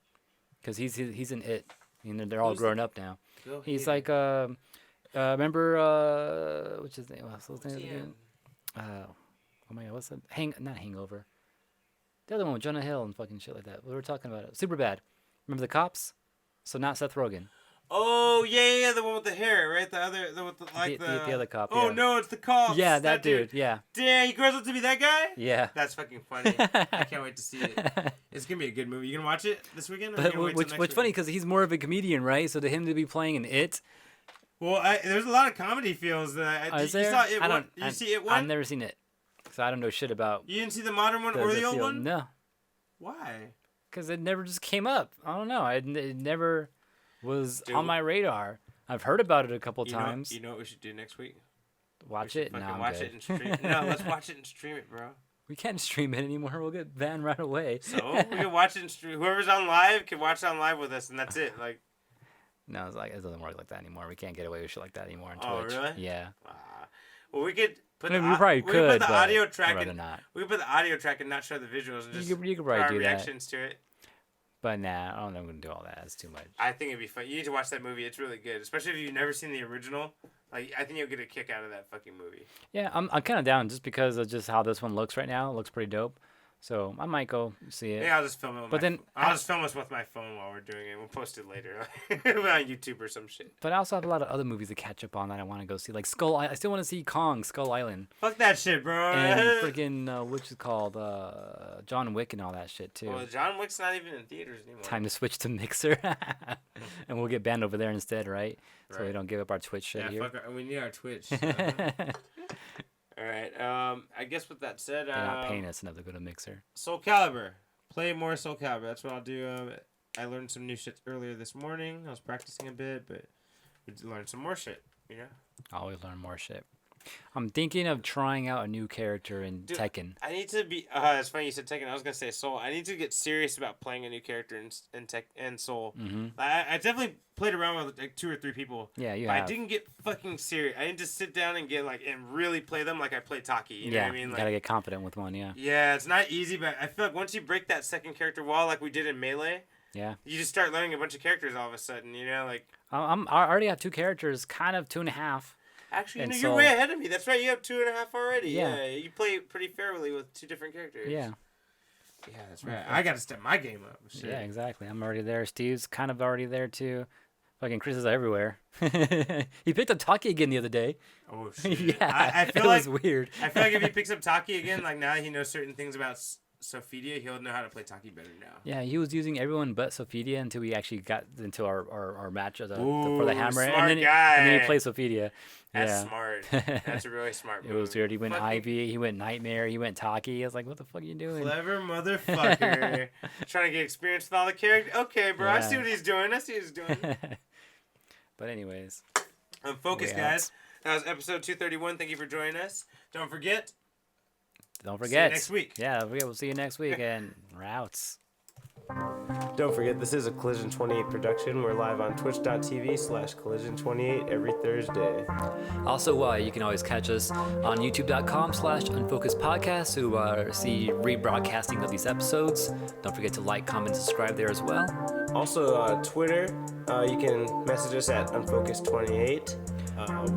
Because he's in It. They're all grown up now. Bill he's Hader. like, remember, what's his name? What's his name again? Oh my god, what's that? Not Hangover. The other one with Jonah Hill and fucking shit like that. We were talking about it. Superbad. Remember the cops? So not Seth Rogen. Oh yeah, the one with the hair, right? The other other cop. Oh yeah. No, it's the cops. Yeah, that dude. Yeah. Damn, he grows up to be that guy. Yeah. That's fucking funny. I can't wait to see it. It's gonna be a good movie. You gonna watch it this weekend? But what's funny because he's more of a comedian, right? So to him to be playing in It. Well, there's a lot of comedy feels that. Is there? You saw It one? You see It one? I've never seen it, so I don't know shit about. You didn't see the modern one or the old one? No. Why? Because it never just came up. I don't know. It never was on my radar. I've heard about it a couple times. You know what we should do next week? Watch it? No, watch it and stream. No, let's watch it and stream it, bro. We can't stream it anymore. We'll get banned right away. So we can watch it and stream. Whoever's on live can watch it on live with us, and that's it. Like. No, it's like it doesn't work like that anymore. We can't get away with shit like that anymore on Twitch. Oh, really? Yeah. Well, we could put we probably could, put the audio track I'd rather not. We could put the audio track and not show the visuals and just you could probably our do reactions to it. But nah, I don't know if I'm going to do all that. It's too much. I think it'd be fun. You need to watch that movie. It's really good. Especially if you've never seen the original. Like, I think you'll get a kick out of that fucking movie. Yeah, I'm kind of down just because of just how this one looks right now. It looks pretty dope. So I might go see it. Yeah, I'll just film it. I'll just film us with my phone while we're doing it. We'll post it later on YouTube or some shit. But I also have a lot of other movies to catch up on that I want to go see, like I still want to see Kong, Skull Island. Fuck that shit, bro. And freaking which is called John Wick and all that shit too. Well, John Wick's not even in theaters anymore. Time to switch to Mixer, and we'll get banned over there instead, right? So we don't give up our Twitch shit here. Fuck we need our Twitch. All right. I guess with that said, they're not paying us enough to go to Mixer. Soul Calibur. Play more Soul Calibur. That's what I'll do. I learned some new shit earlier this morning. I was practicing a bit, but we learned some more shit. You know. Always learn more shit. I'm thinking of trying out a new character in Tekken. I need to be. It's funny you said Tekken. I was gonna say Soul. I need to get serious about playing a new character in Soul. Mm-hmm. I definitely played around with like 2 or 3 people. Yeah, you but have. I didn't get fucking serious. I need to sit down and get and really play them like I play Taki. You know what I mean? You gotta get confident with one. Yeah. Yeah, it's not easy, but I feel like once you break that second character wall, like we did in Melee. Yeah. You just start learning a bunch of characters all of a sudden. You know, like. I already have 2 characters, kind of 2.5. Actually, you're way ahead of me. That's right. You have 2.5 already. Yeah. You play pretty fairly with 2 different characters. Yeah. Yeah, that's right. I got to step my game up. Shit. Yeah, exactly. I'm already there. Steve's kind of already there, too. Fucking Chris is everywhere. He picked up Taki again the other day. Oh, shit. Yeah. I feel it like, was weird. I feel like if he picks up Taki again, like now he knows certain things about Sophidia, he'll know how to play Taki better now. Yeah, he was using everyone but Sophidia until we actually got into our match for the hammer. Smart and guy. And then he played Sophidia. That's smart. That's a really smart move. It was weird. He went Ivy, he went Nightmare, he went Taki. I was like, what the fuck are you doing? Clever motherfucker. Trying to get experience with all the characters. Okay, bro, I see what he's doing. But anyways. Unfocused, guys. That was episode 231. Thank you for joining us. Don't forget. See you next week. Yeah, don't forget. We'll see you next week. And routes. Don't forget, this is a Collision 28 production. We're live on twitch.tv/collision28 every Thursday. Also, you can always catch us on youtube.com/Unfocused Podcast to see rebroadcasting of these episodes. Don't forget to like, comment, subscribe there as well. Also, Twitter, you can message us at Unfocused28.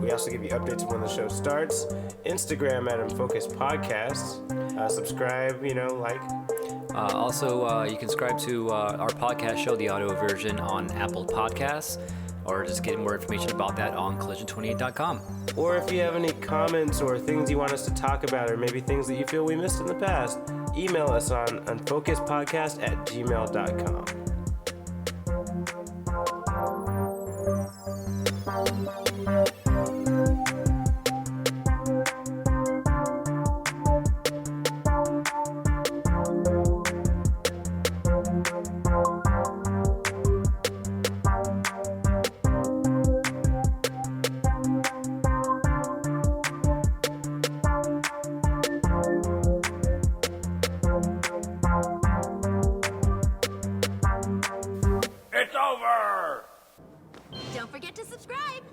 We also give you updates when the show starts. Instagram at Unfocused Podcast. Subscribe, like. Also, you can subscribe to our podcast show, the audio version, on Apple Podcasts, or just get more information about that on collision28.com. Or if you have any comments or things you want us to talk about, or maybe things that you feel we missed in the past, email us on unfocusedpodcast@gmail.com. Don't forget to subscribe.